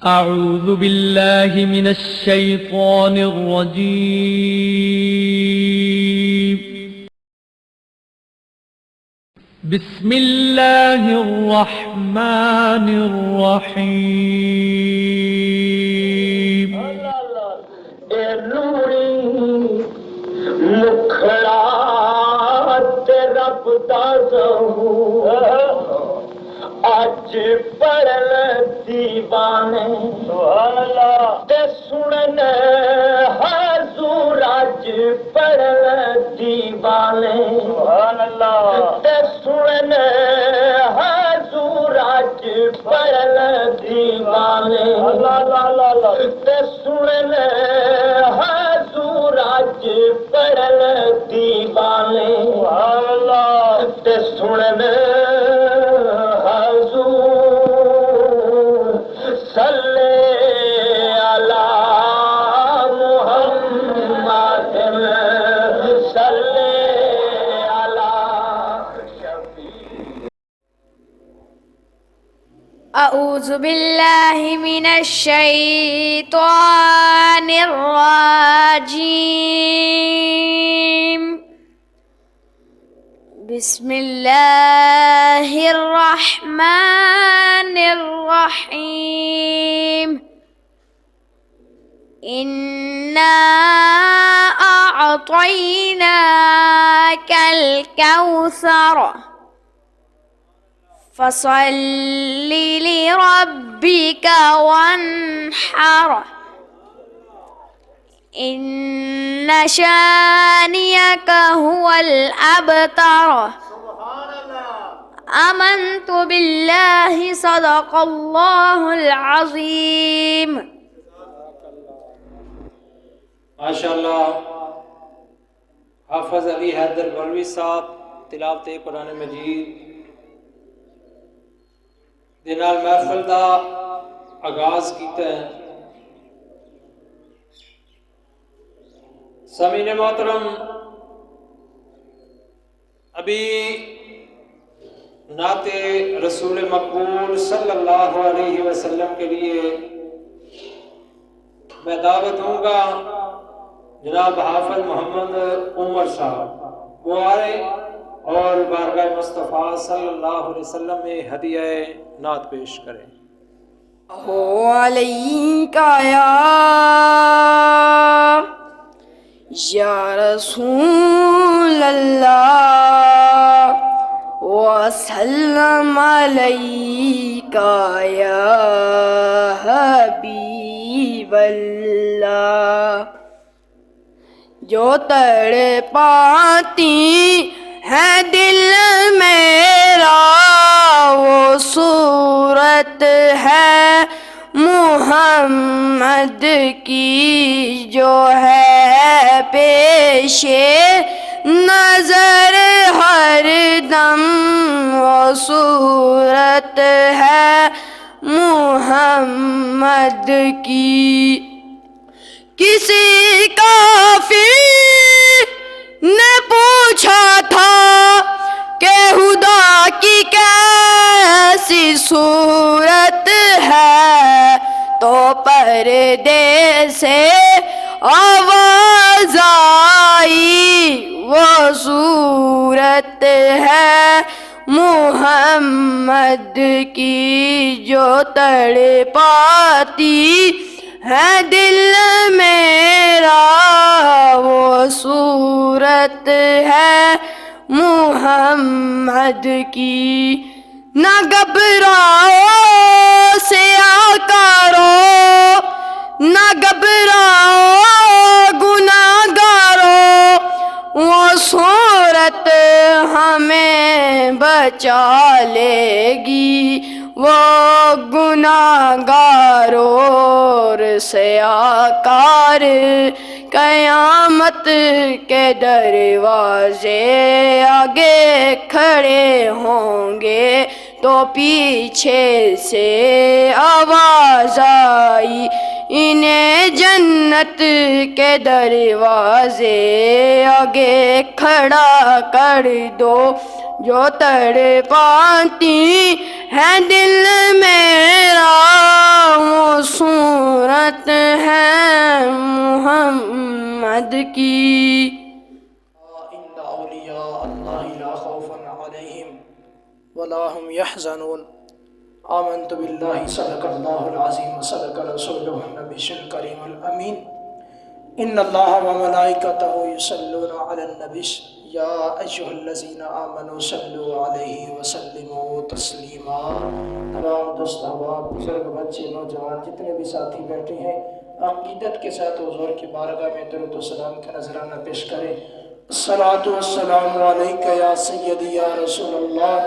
أعوذ بالله من الشيطان الرجيم. بسم الله الرحمن الرحيم. مخلات رب دا ظہور اج پڑھ دیوانے سبحان اللہ تے سنن حضور اج پڑھ دیوانے سبحان اللہ تے سنن حضور اج پڑھ دیوانے اللہ اللہ اللہ تے سنن حضور اج پڑھ دیوانے سبحان اللہ تے سنن أعوذ بالله من الشيطان الرجيم. بسم الله الرحمن الرحيم. إنا أعطيناك الكوثر فصل لربك وانحر إن شانئك هو الأبتر. آمنت بالله صدق الله العظيم. ماشاءاللہ حافظ علی حیدر بلوی صاحب تلاوت قرآن مجید دے نال محفل دا آغاز کیتا ہے. سامعین محترم، ابھی نعت رسول مقبول صلی اللہ علیہ وسلم کے لیے میں دعوت دوں گا جناب حافظ محمد عمر صاحب، وہ آئے اور بارگاہ مصطفیٰ صلی اللہ علیہ وسلم میں ہدیہ نعت پیش کریں. علیکہ یا رسول اللہ وسلم علیکہ یا حبیب اللہ. جو تڑپاتی ہے دل میرا وہ صورت ہے محمد کی، جو ہے پیش نظر ہر دم وہ صورت ہے محمد کی. کسی کافر نے پوچھا تھا کہ خدا کی کیسی صورت ہے، تو پردے سے آواز آئی وہ صورت ہے محمد کی. جو تڑپاتی ہے دل میرا وہ صورت ہے محمد کی. نہ گھبراؤ سیاکارو، نہ گھبراؤ گناہگارو، وہ صورت ہمیں بچا لے گی. وہ گناہگارو اور سیاکار قیامت کے دروازے آگے کھڑے ہوں گے، تو پیچھے سے آواز آئی انہیں جنت کے دروازے آگے کھڑا کر دو. جو تڑپاتی ہے دل میرا وہ کی۔ إن أولياء الله لا خوف عليهم ولا هم يحزنون آمنت بالله صدق الله العظيم وصدق رسوله النبي الكريم الأمين إن الله وملائكته يصلون على النبي يا أيها الذين آمنوا صلوا عليه وسلموا تسلیما۔ تمام دوست احباب، بزرگ، بچے، نوجوان، جتنے بھی ساتھی بیٹھے ہیں، عقیدت کے ساتھ حضور کی بارگاہ میں درود و سلام کا نذرانہ پیش کریں۔ الصلاۃ والسلام علیک یا سیدی یا رسول اللہ،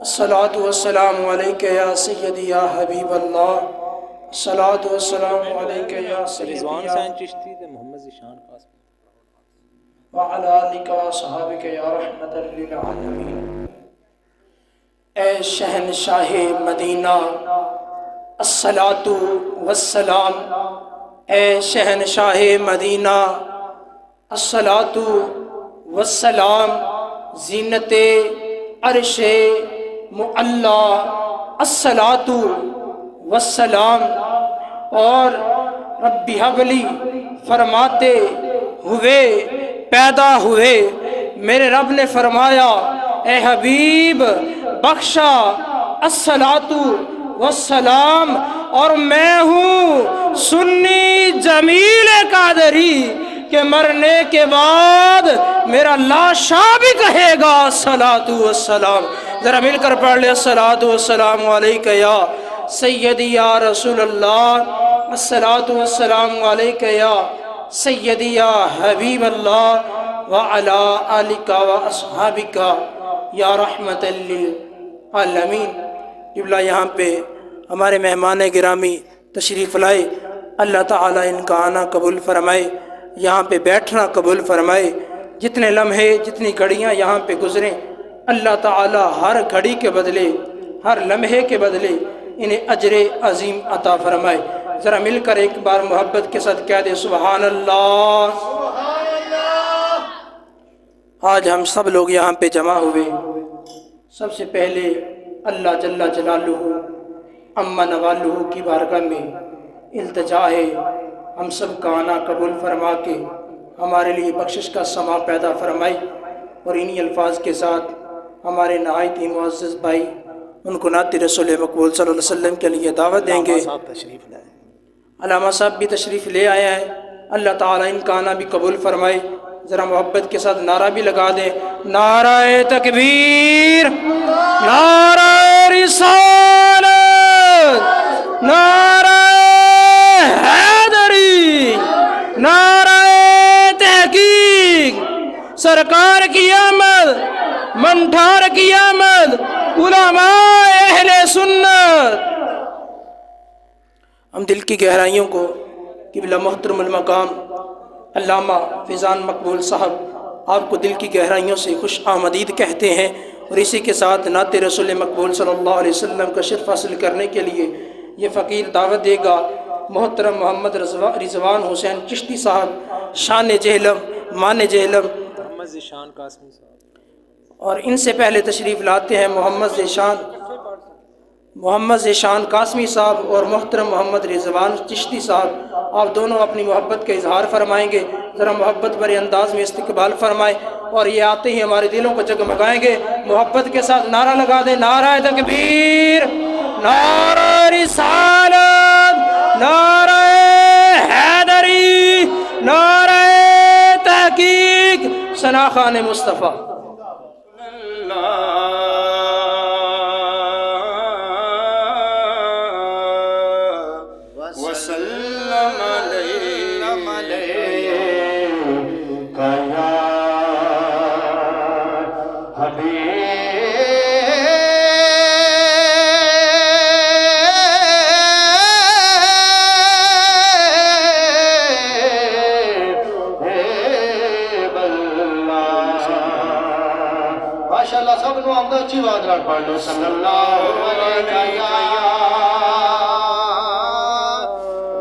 الصلاۃ والسلام علیک یا سیدی یا حبیب اللہ، الصلاۃ والسلام علیک یا سیدی رضوان یا حسین چشتی تے محمد ذیشان قاسمی۔ وعلی آلک و صحابک یا رحمت للعالمین۔ اے شہنشاہ مدینہ الصلاۃ والسلام، اے شہنشاہ مدینہ الصلاۃ والسلام، زینت عرش معلا الصلاۃ والسلام۔ اور رب حبلی فرماتے ہوئے پیدا ہوئے، میرے رب نے فرمایا اے حبیب بخشا الصلاۃ والسلام، اور میں ہوں سنی جمیل قادری کہ مرنے کے بعد میرا لاشا بھی کہے گا الصلاۃ والسلام۔ ذرا مل کر پڑھ لے الصلاۃ والسلام علیک یا سیدی یا رسول اللہ، الصلاۃ والسلام علیک یا سیدی یا حبیب اللہ، وعلی آلک و اصحابک یا رحمت للعالمین۔ قبلہ یہاں پہ ہمارے مہمان گرامی تشریف لائے، اللہ تعالیٰ ان کا آنا قبول فرمائے، یہاں پہ بیٹھنا قبول فرمائے، جتنے لمحے جتنی گھڑیاں یہاں پہ گزریں اللہ تعالیٰ ہر گھڑی کے بدلے، ہر لمحے کے بدلے انہیں اجر عظیم عطا فرمائے۔ ذرا مل کر ایک بار محبت کے ساتھ کہہ دے سبحان اللہ۔ آج ہم سب لوگ یہاں پہ جمع ہوئے، سب سے پہلے اللہ جل جلالہ اما نوالہ کی بارگاہ میں التجا ہے، ہم سب کا آنا قبول فرما کے ہمارے لیے بخشش کا سما پیدا فرمائی، اور انہی الفاظ کے ساتھ ہمارے نہایت ہی معزز بھائی ان کو نعت رسول مقبول صلی اللہ علیہ وسلم کے لیے دعوت دیں گے۔ علامہ صاحب بھی تشریف لے آیا ہے، اللہ تعالیٰ ان کا آنا بھی قبول فرمائے۔ ذرا محبت کے ساتھ نعرہ بھی لگا دیں، نعرہ تکبیر، نعرہ رسالت، نعرہ حیدری، نعرہ تحقیق، سرکار کی آمد، منٹھار کی آمد، علماء اہل سنت۔ ہم دل کی گہرائیوں کو قبلہ محترم المقام علامہ فیضان مقبول صاحب آپ کو دل کی گہرائیوں سے خوش آمدید کہتے ہیں، اور اسی کے ساتھ نعت رسول مقبول صلی اللہ علیہ وسلم کا شرف حاصل کرنے کے لیے یہ فقیر دعوت دے گا محترم محمد رضوان حسین چشتی صاحب، شان جہلم مان جہلم، محمد ذیشان قاسمی صاحب۔ اور ان سے پہلے تشریف لاتے ہیں محمد ذیشان قاسمی صاحب اور محترم محمد رضوان چشتی صاحب، آپ دونوں اپنی محبت کا اظہار فرمائیں گے، ذرا محبت بھرے انداز میں استقبال فرمائیں، اور یہ آتے ہی ہمارے دلوں کو جگمگائیں گے۔ محبت کے ساتھ نعرہ لگا دیں، نعرہ تکبیر، نعرہ رسالت، نعرہ حیدری، نعرہ تحقیق، ثنا خوان مصطفیٰ۔ اچھی بات رکھ پڑھ لو صلی اللہ علیہ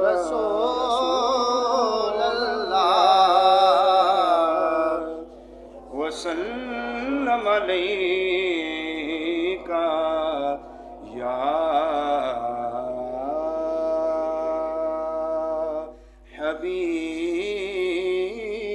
رسول اللہ وسلم علیہ یا حبیب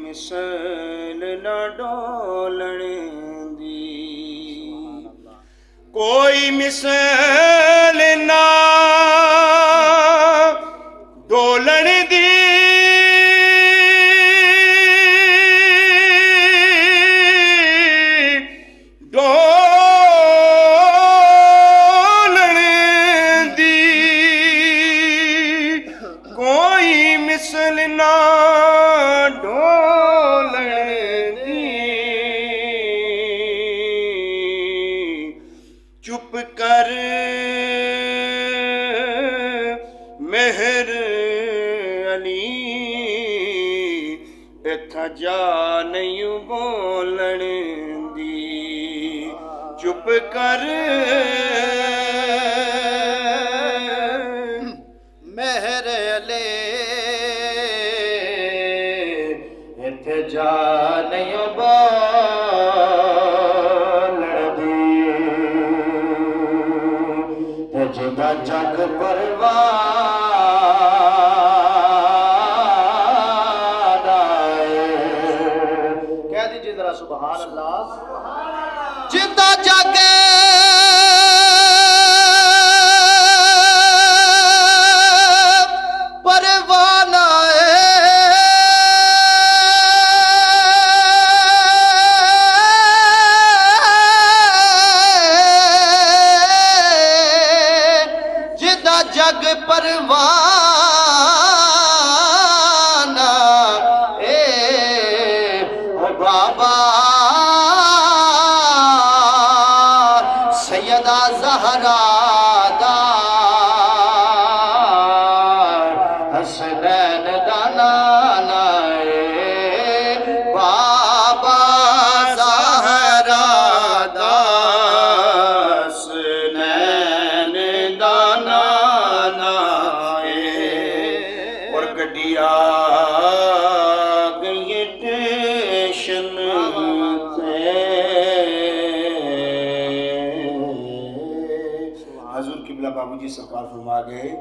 مثل نہ ڈولن دی کوئی مثل نہ ڈولن دی چپ کر مہر علی اتھا جا نہیں بولن دی چپ کر مہر علی اتھا جا نہیں جدا جگ پروان آئے کہہ دیجئے ذرا سبحان اللہ جدا جگ پروان آئے جگ پروانہ اے بابا سیدہ زہرا دا حسنین دا نانا اے بابا زہرا دا حسنین دا گڈیا گئی ٹیشن سے حضور قبلہ بابو جی سرکار فرما گئے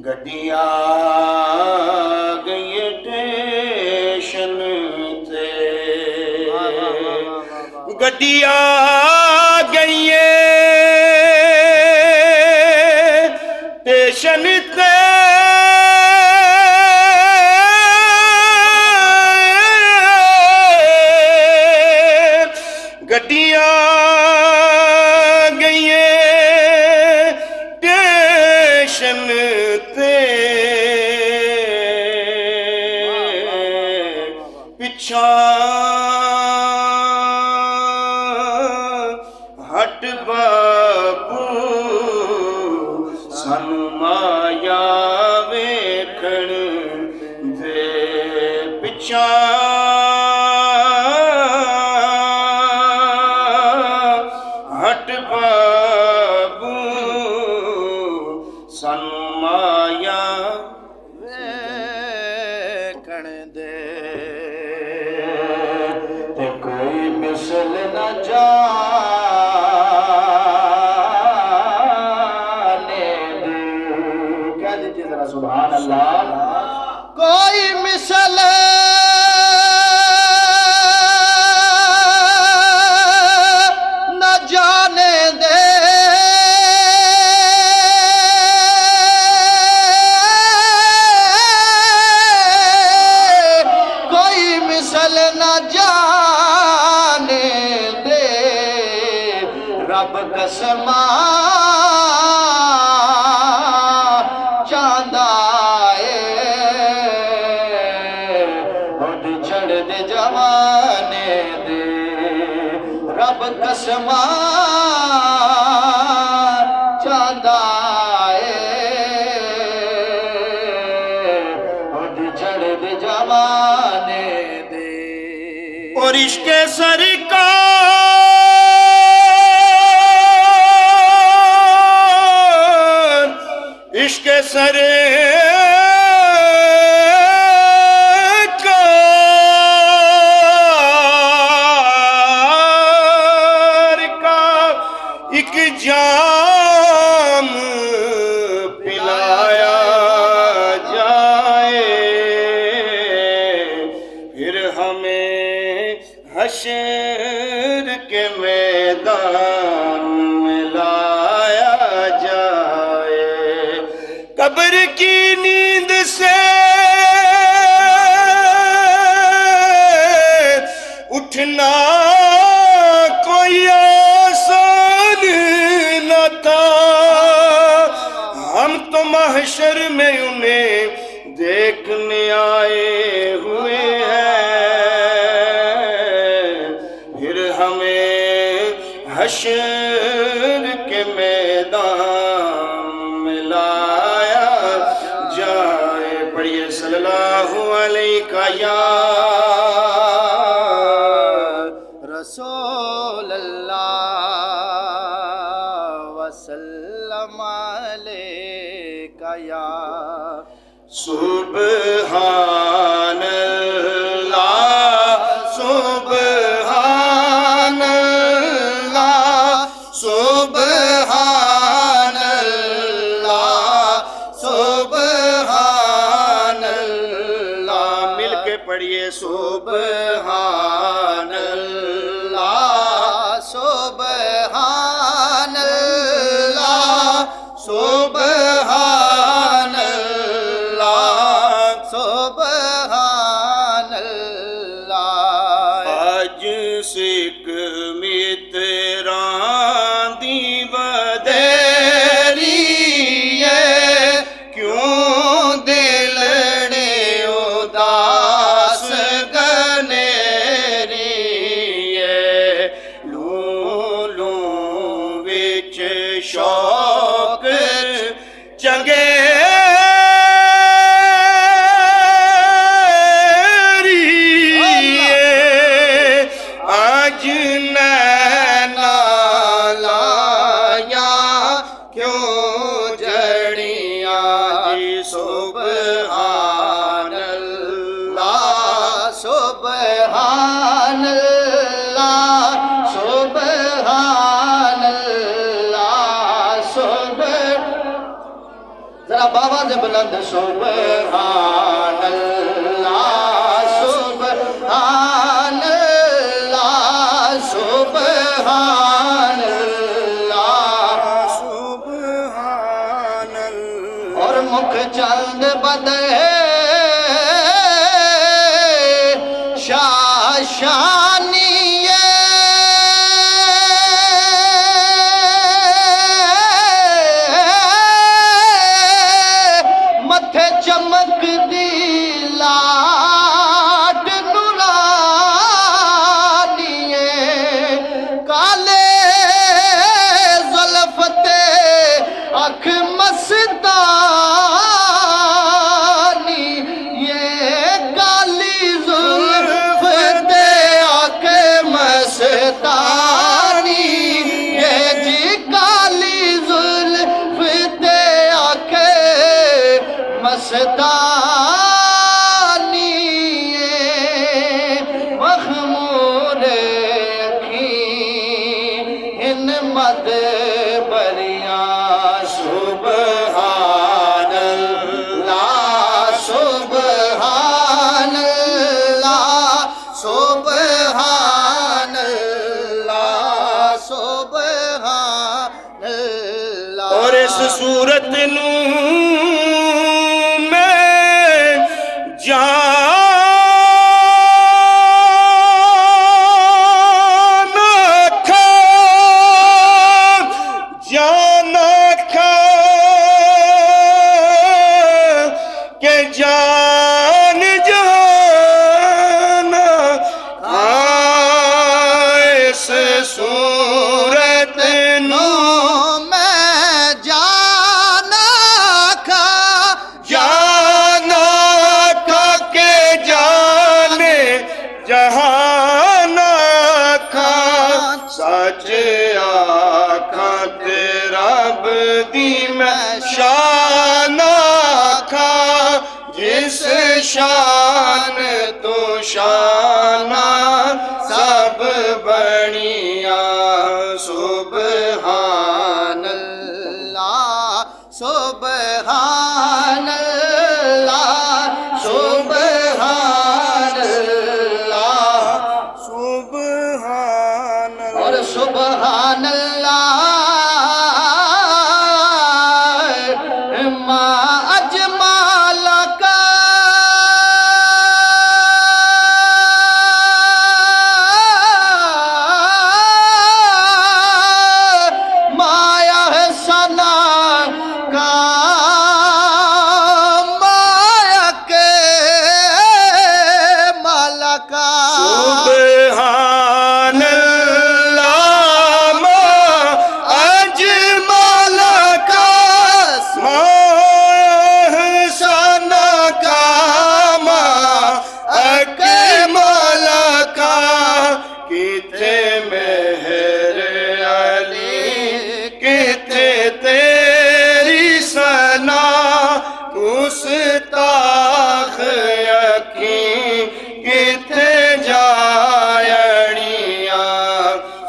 گڈیا گئی ٹیشن سے گڈیا گئی ٹیشن سے گڈیاں گئیں ٹیشن تے پچھا ہٹ بابو سانو مایا ویکھن دے پچھا ہٹ بابو سانو مایا ویکھن دے تے کوئی مثل نہ جانے دے کہہ دیجئے ذرا سبحان اللہ کوئی مثل نہ جانے دے کوئی مثل نہ جانے دے رب قسماں چاہندا اے اڈ چھڑ دے جوانے دے رب قسماں چاہندا اے اڈ چھڑ دے جوانے دے اور عشق سرکار عشق سرکار کا ایک جام پلایا جائے پھر ہمیں حشر کے میدان میں لایا جائے، قبر کی نیند سے اٹھنا کوئی آسان نہ تھا، ہم تو محشر میں انہیں دیکھنے آئے ہوئے ہیں، پھر ہمیں حشر کے میدان میں لایا جائے۔ پڑھیے صلی اللہ علیہ یا رسول اللہ وسلم علیکہ یا سبحان اللہ سبحان اللہ سبحان اللہ سبحان اللہ، مل کے پڑھیے سبحان اللہ سبحان اللہ سبحان اللہ سبحان اللہ۔ آج سکھ متران دی بدیری ہے، کیوں دلڑے اداس گنیری ہے، لوں لوں وچ شوق چنگیری ہے، آج نینا لایا کیوں جڑیاں جی سبحان اللہ سبحان اللہ سبحان اللہ ذرا بابا سے بلند سبحان اللہ سبحان اللہ سبحان اللہ سبحان اللہ، اور مکھ چند بدے شاشانی متھے چمک دی لاٹ نورانیے، کالے زلف تے اکھ مستانی، یہ کالی زلف تے اکھ مستانی، یہ جی کالی زلف تے اکھ مستانی، مخمور اکھیں ان مد بریاں سبحان اللہ سبحان اللہ سبحان اللہ سبحان اللہ۔ اور اس صورت نوں جان جانا اس صورت نو میں جانا کھا کے جانے جہانا کھا، سچ آکھاں تے رب دی میں شان کھا، جس شان تو شانہ سب بڑیاں سبحان اللہ سبحان اللہ سبحان اللہ سبحان کا سبحان اللہ ما اجمل کا ما احسن کا ما اکمل کا کتے مہر علی کتے تیری ثنا مستاخ یقین کتے جایڑیاں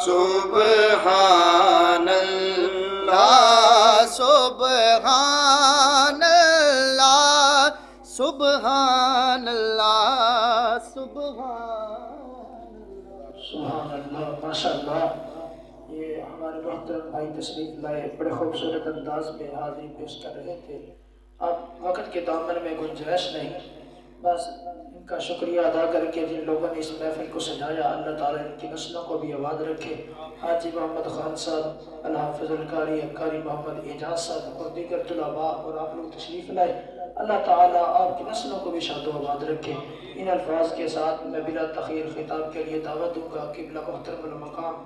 سبحان اللہ سبحان اللہ سبحان اللہ سبحان اللہ ماشاء اللہ. یہ ہمارے محترم بھائی تشریف لائے بڑے خوبصورت انداز میں حاضری پیش کر رہے تھے. اب وقت کے دامن میں گنجائش نہیں، بس ان کا شکریہ ادا کر کے جن لوگوں نے اس محفل کو سجایا اللہ تعالیٰ ان کی نسلوں کو بھی آباد رکھے. حاجی محمد خان صاحب، الحافظ القاری قاری محمد اعجاز صاحب اور دیگر طلباء اور آپ لوگ تشریف لائے، اللہ تعالیٰ آپ کی نسلوں کو بھی شاد و آباد رکھے. ان الفاظ کے ساتھ میں بلا تاخیر خطاب کے لیے دعوت دوں گا قبلہ محترم المقام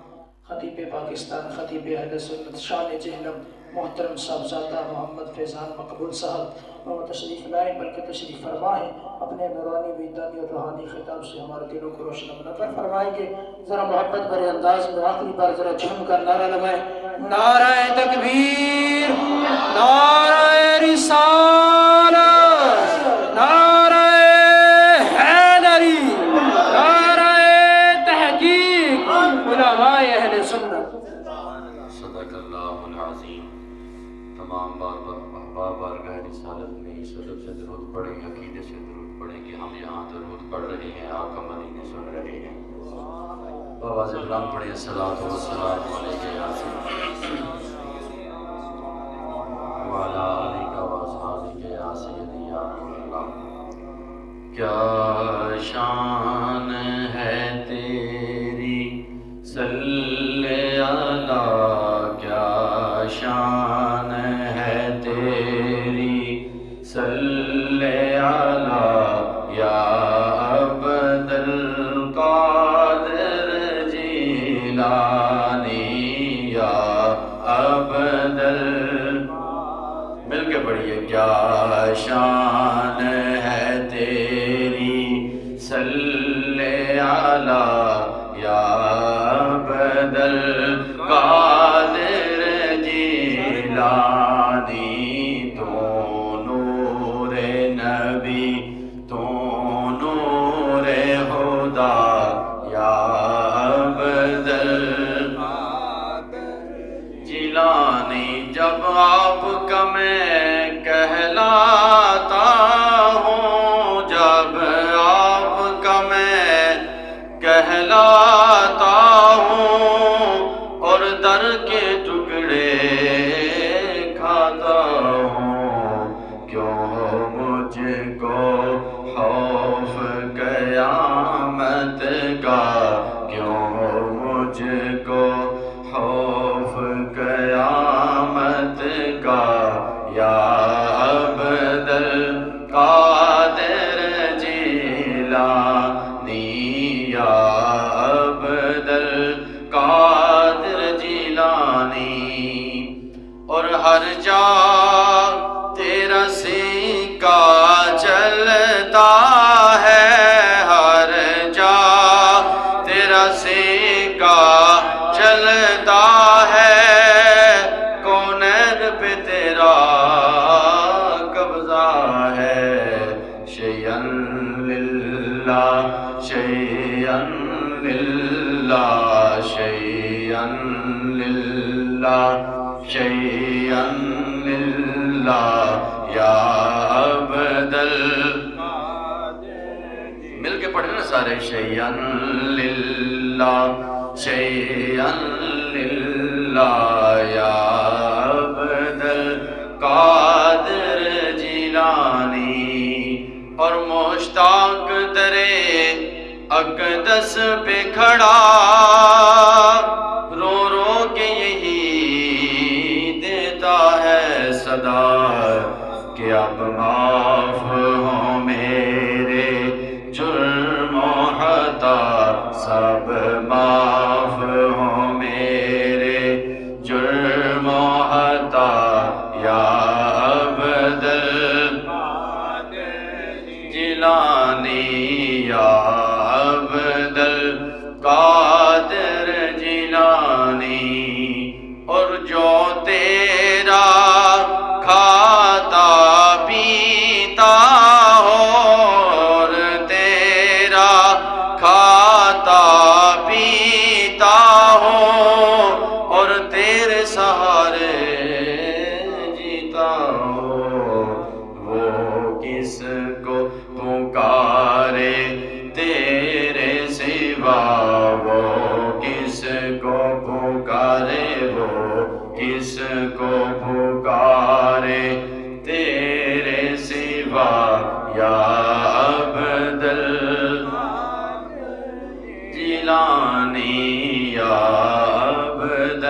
خطیب پاکستان، خطیب اہل سنت، شان جہلم، محترم صاحبزادہ محمد فیضان مقبول صاحب وہ تشریف لائیں، بلکہ تشریف فرما ہے اپنے نورانی وجدانی اور روحانی خطاب سے ہمارے دلوں کو روشن منور فرمائیں گے. ذرا محبت بھرے انداز میں آخری بار ذرا جھوم کر نعرہ لگائیں. نعرہ تکبیر، نعرہ رسالت، نعرہ حیدری، نعرہ تحقیق، علماء اہل سنت. صدق اللہ العظیم. تمام احباب بارگاہ رسالت میں اس ادب سے درود پڑھیں، عقیدے سے درود پڑھیں کہ ہم یہاں درود پڑھ رہے ہیں، آقا مدینے سن رہے ہیں. بآواز بلند پڑھیں الصلاۃ والسلام علیک یا سیدی وعلی آلک واصحابک یا سیدی یا رسول اللہ. کیا شان ہے تیری صلی اللہ، کیا شان ہے تیری صلی اللہ یا عبد القادر جیلانی یا عبد مل کے پڑھیے. کیا شان ہے تیری صلی اللہ یا عبد القادر جیلانی. تو نور نبی تو نور خدا یا عبد القادر جیلانی. جب آپ کا میں کہلاتا ہوں، جب آپ کا میں کہلاتا ہوں اور در کے ٹکڑے کھاتا ہوں، کیوں مجھ کو خوف قیامت کا، کیوں مجھ کو خوف قیامت کا یا عبد القادر جیلانی یا عبد القادر جیلانی. اور ہر جا تیرا سکہ چلتا ہے، ہر جا تیرا سکہ چلتا ہے، کونین پہ تیرا قبضہ ہے. شیئن للہ شیئن للہ شیئن للہ شیئن للہ یا عبد مل کے پڑھیں نا سارے. شیئن للہ شیئن للہ یا عبد القادر جیلانی. اور مشتاق درے اقدس پہ کھڑا رو رو کے یہی دیتا ہے صدا کہ اب معاف ہو میرے جرم و سب معاف ہوں میرے جرم و خطا یا عبد الجیلانی یا عبد القادر جیلانی اور جو تیرا کھاتا پیتا ہو اور تیرا کھاتا پیتا ہو اور تیرے سہارے جیتا ہو وہ کس کو پکارے تیرے سوا وہ کس کو پکارے وہ کس کو پکارے تیرے سوا یا عبد الجیلانی یا عبد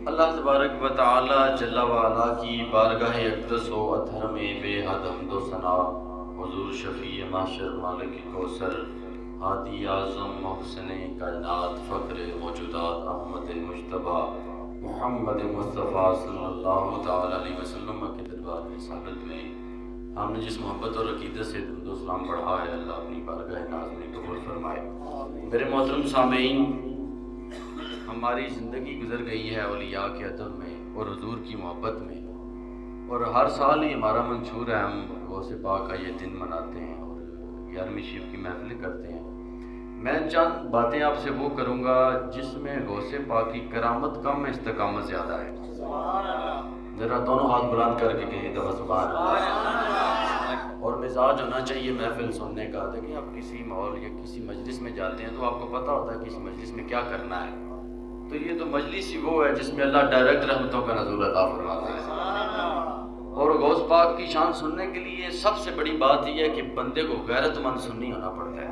اللہ تبارک و تعالی جل وعلا کی بارگاہ اقدس و اطہر میں بے حد حمد و ثنا حضور شفیع محشر مالک کوثر ہادی اعظم محسن کائنات فخر موجودات احمد مجتبی محمد مصطفیٰ صلی اللہ تعالی علیہ وسلم کے دربار میں سعادت میں ہم نے جس محبت اور عقیدت سے درود و سلام پڑھا ہے اللہ اپنی بارگاہ ناز میں قبول فرمائے۔ میرے محترم سامعین، ہماری زندگی گزر گئی ہے اولیاء کے ادب میں اور حضور کی محبت میں، اور ہر سال ہی ہمارا منشور ہے ہم غوث پاک کا یہ دن مناتے ہیں اور 11ویں شیف کی محفلیں کرتے ہیں۔ میں چند باتیں آپ سے وہ کروں گا جس میں غوث پاک کی کرامت کم ہے، استقامت زیادہ ہے۔ ذرا دونوں ہاتھ بلند کر کے کہیں دفعہ سبحان اللہ۔ اور مزاج ہونا چاہیے محفل سننے کا۔ دیکھیں آپ کسی ماحول یا کسی مجلس میں جاتے ہیں تو آپ کو پتہ ہوتا ہے کہ اس مجلس میں کیا کرنا ہے، تو یہ تو مجلس ہی وہ ہے جس میں اللہ ڈائریکٹ رحمتوں کا نزول عطا فرماتا ہے۔ اور غوث پاک کی شان سننے کے لیے سب سے بڑی بات یہ ہے کہ بندے کو غیرت مند سنی ہونا پڑتا ہے،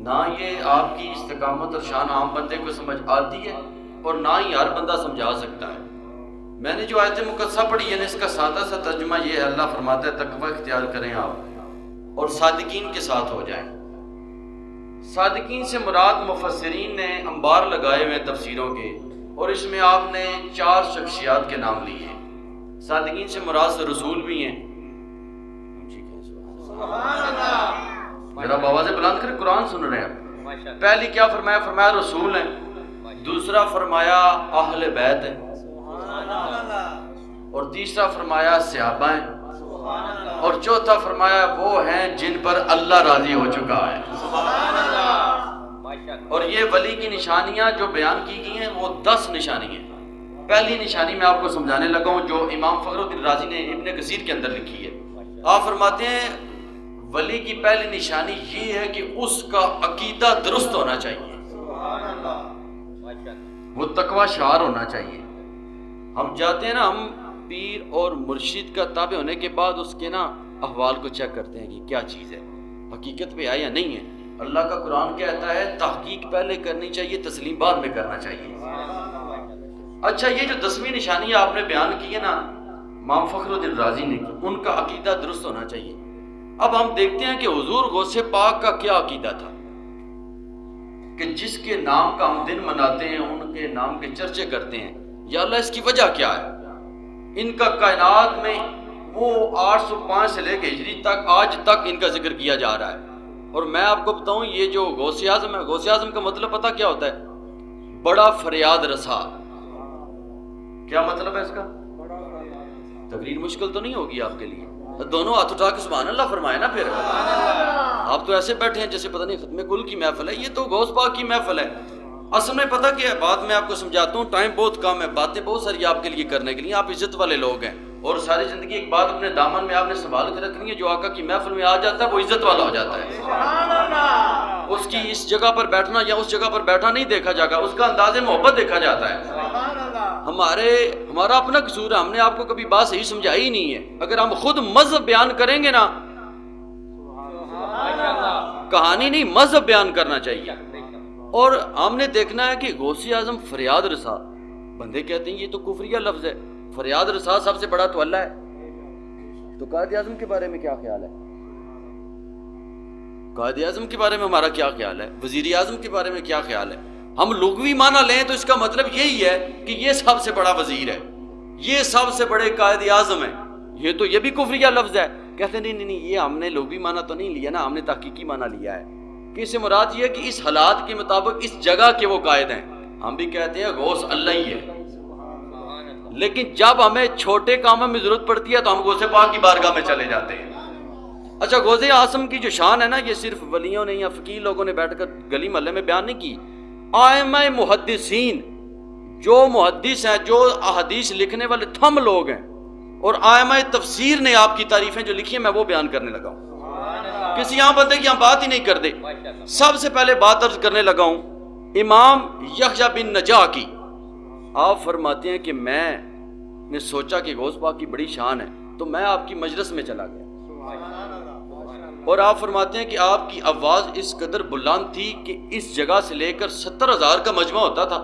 نہ یہ آپ کی استقامت اور شان عام بندے کو سمجھ آتی ہے اور نہ ہی ہر بندہ سمجھا سکتا ہے۔ میں نے جو آیت مقدسہ پڑھی ہے اس کا سادہ سا ترجمہ یہ ہے، اللہ فرماتا ہے تقوی اختیار کریں آپ اور صادقین کے ساتھ ہو جائیں۔ صادقین سے مراد مفسرین نے انبار لگائے ہوئے تفسیروں کے، اور اس میں آپ نے 4 شخصیات کے نام لیے ہیں۔ صادقین سے مراد رسول بھی ہیں، میرا بابا سے بلند کر قرآن سن رہے ہیں۔ پہلی کیا فرمایا؟ فرمایا رسول ہیں، دوسرا فرمایا اہل بیت ہیں، اور تیسرا فرمایا صحابہ ہیں، اور چوتھا فرمایا وہ ہیں جن پر اللہ راضی ہو چکا ہے۔ اور یہ ولی کی نشانیاں جو بیان کی گئی ہیں وہ 10 نشانی ہیں۔ پہلی نشانی میں آپ کو سمجھانے لگا ہوں جو امام فخر الدین رازی نے ابن کثیر کے اندر لکھی ہے۔ آپ فرماتے ہیں ولی کی پہلی نشانی یہ ہے کہ اس کا عقیدہ درست ہونا چاہیے، وہ تقوی شعار ہونا چاہیے۔ ہم جاتے ہیں نا، ہم پیر اور مرشد کا تابع ہونے کے بعد اس کے نا احوال کو چیک کرتے ہیں کہ کیا چیز ہے، حقیقت پہ ہے یا نہیں ہے۔ اللہ کا قرآن کہتا ہے تحقیق پہلے کرنی چاہیے، تسلیم بعد میں کرنا چاہیے۔ اچھا، یہ جو 10ویں نشانی آپ نے بیان کی ہے نا امام فخر الدین رازی نے کی، ان کا عقیدہ درست ہونا چاہیے۔ اب ہم دیکھتے ہیں کہ حضور غوث پاک کا کیا عقیدہ تھا کہ جس کے نام کا ہم دن مناتے ہیں، ان کے نام کے چرچے کرتے ہیں، یا اللہ اس کی وجہ کیا ہے؟ ان کا کائنات میں وہ 805 سے لے کے ہجری تک آج تک ان کا ذکر کیا جا رہا ہے۔ اور میں آپ کو بتاؤں یہ جو غوث اعظم ہے، غوث اعظم کا مطلب پتہ کیا ہوتا ہے؟ بڑا فریاد رسا۔ کیا مطلب ہے اس کا؟ تقریر مشکل تو نہیں ہوگی آپ کے لیے؟ دونوں ہاتھ اٹھا کے سبحان اللہ فرمائے نا پھر۔ آپ تو ایسے بیٹھے ہیں جیسے پتہ نہیں ختم کل کی محفل ہے، یہ تو غوث پاک کی محفل ہے۔ اصل میں پتہ کیا ہے، بات میں آپ کو سمجھاتا ہوں، ٹائم بہت کم ہے، باتیں بہت ساری آپ کے لیے کرنے کے لیے، آپ عزت والے لوگ ہیں، اور ساری زندگی ایک بات اپنے دامن میں آپ نے سنبھال کے رکھنی ہے، جو آقا کی محفل میں آ جاتا ہے وہ عزت والا ہو جاتا ہے۔ اس کی اس جگہ پر بیٹھنا یا اس جگہ پر بیٹھا نہیں دیکھا جائے گا، اس کا انداز محبت دیکھا جاتا ہے۔ ہمارا اپنا قصور ہے، ہم نے آپ کو کبھی بات صحیح سمجھائی ہی نہیں ہے۔ اگر ہم خود مذہب بیان کریں گے نا، کہانی نہیں مذہب بیان کرنا چاہیے۔ اور ہم نے دیکھنا ہے کہ غوث اعظم فریاد رسا، بندے کہتے ہیں یہ تو کفریہ لفظ ہے، فریاد رسا سب سے بڑا تو اللہ ہے، تو قائد اعظم کے بارے میں کیا خیال ہے؟ قائد اعظم کے بارے میں ہمارا کیا خیال ہے، وزیر اعظم کے بارے میں کیا خیال ہے؟ ہم لغوی معنی لیں تو اس کا مطلب یہی ہے کہ یہ سب سے بڑا وزیر ہے، یہ سب سے بڑے قائد اعظم ہیں، یہ بھی کفریہ لفظ ہے۔ کہتے ہیں نہیں، یہ ہم نے لغوی معنی تو نہیں لیا نا، ہم نے تحقیقی معنی لیا ہے کہ اس سے مراد یہ ہے کہ اس حالات کے مطابق اس جگہ کے وہ قائد ہیں۔ ہم بھی کہتے ہیں غوث اللہ ہی ہے، لیکن جب ہمیں چھوٹے کاموں میں ضرورت پڑتی ہے تو ہم غوث پاک کی بارگاہ میں چلے جاتے ہیں۔ اچھا، غوث اعظم کی جو شان ہے نا، یہ صرف ولیوں نے یا فقیہ لوگوں نے بیٹھ کر گلی محلے میں بیان نہیں کی۔ ائمہ محدثین، جو محدث ہیں، جو احادیث لکھنے والے تھم لوگ ہیں، اور ائمہ تفسیر نے آپ کی تعریفیں جو لکھی ہیں میں وہ بیان کرنے لگا ہوں۔ کسی عام بندے کی ہم بات ہی نہیں کرتے۔ سب سے پہلے بات عرض کرنے لگا ہوں امام یحییٰ بن نجاح کی۔ آپ فرماتے ہیں کہ میں نے سوچا کہ غوث پاک کی بڑی شان ہے تو میں آپ کی مجلس میں چلا گیا، اور آپ فرماتے ہیں کہ آپ کی آواز اس قدر بلند تھی کہ اس جگہ سے لے کر 70,000 کا مجمع ہوتا تھا۔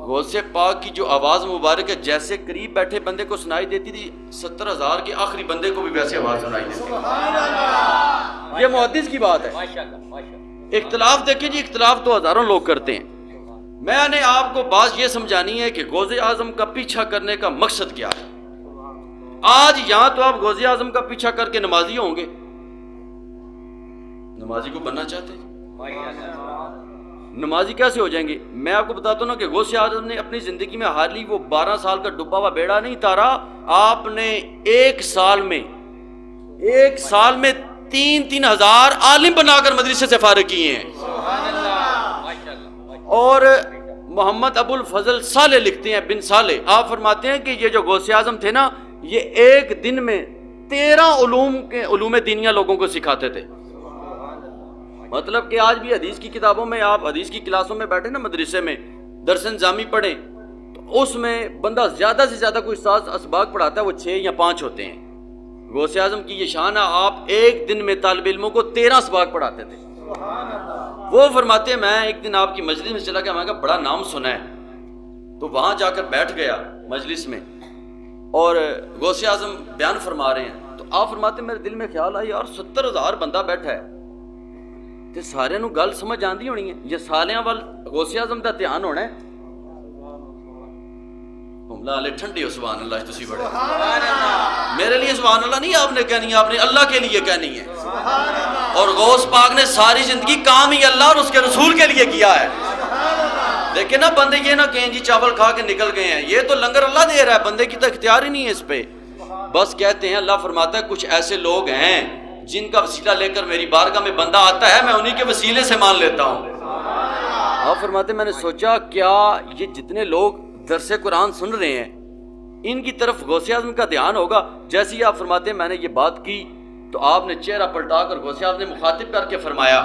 غوث پاک کی جو آواز مبارک ہے جیسے قریب بیٹھے بندے کو سنائی دیتی تھی، 70,000 کے آخری بندے کو بھی ویسے آواز سنائی دیتی تھی۔ یہ محدث کی بات ہے۔ اختلاف دیکھیں جی، اختلاف تو ہزاروں لوگ کرتے ہیں۔ میں نے آپ کو بات یہ سمجھانی ہے کہ غوث اعظم کا پیچھا کرنے کا مقصد کیا ہے۔ آج یہاں تو آپ غوث اعظم کا پیچھا کر کے نمازی ہوں گے، نمازی کو بننا چاہتے ہیں، نمازی کیسے ہو جائیں گے؟ میں آپ کو بتاتا ہوں نا کہ غوث اعظم نے اپنی زندگی میں حالی وہ 12 سال کا ڈوبا ہوا بیڑا نہیں تارا، آپ نے ایک سال میں 3 ہزار عالم بنا کر مدرسے سے فارغ کیے ہیں۔ اور محمد ابو الفضل صالح لکھتے ہیں، بن صالح، آپ فرماتے ہیں کہ یہ جو غوث اعظم تھے نا، یہ ایک دن میں 13 علوم دینیہ لوگوں کو سکھاتے تھے۔ مطلب کہ آج بھی حدیث کی کتابوں میں، آپ حدیث کی کلاسوں میں بیٹھے نا مدرسے میں درس نظامی پڑھیں تو اس میں بندہ زیادہ سے زیادہ کوئی استاد اسباق پڑھاتا ہے وہ 6 یا 5 ہوتے ہیں۔ غوث اعظم کی یہ شان ہے، آپ ایک دن میں طالب علموں کو 13 اسباق پڑھاتے تھے۔ وہ فرماتے ہیں میں ایک دن آپ کی مجلس میں چلا گیا، میں کہا بڑا نام سنا ہے، تو وہاں جا کر بیٹھ گیا مجلس میں، اور غوث اعظم بیان فرما رہے ہیں تو آپ فرماتے ہیں میرے دل میں خیال آیا یار 70,000 بندہ بیٹھا ہے تے سارے نو گل سمجھ آندی ہونی ہے، یہ سالیاں وال غوث اعظم دا دھیان ہونا ہے۔ حملہ علی ٹھنڈی ہو، سبحان اللہ، تسی بڑے میرے لیے سبحان اللہ نہیں آپ نے کہنی ہے، آپ نے اللہ کے لیے کہنی ہے۔ اور غوث پاک نے ساری زندگی کام ہی اللہ اور اس کے رسول کے لیے کیا ہے۔ دیکھیں نا بندے یہ نہ کہیں جی چاول کھا کے نکل گئے ہیں، یہ تو لنگر اللہ دے رہا ہے، بندے کی تو اختیار ہی نہیں ہے اس پہ۔ بس کہتے ہیں اللہ فرماتا ہے کچھ ایسے لوگ ہیں جن کا وسیلہ لے کر میری بارگاہ میں بندہ آتا ہے، میں انہی کے وسیلے سے مان لیتا ہوں۔ آپ فرماتے ہیں میں نے سوچا کیا یہ جتنے لوگ درس قرآن سن رہے ہیں ان کی طرف غوث اعظم کا دھیان ہوگا؟ جیسے ہی آپ فرماتے ہیں میں نے یہ بات کی تو آپ نے چہرہ پلٹا کر غوث اعظم نے مخاطب کر کے فرمایا،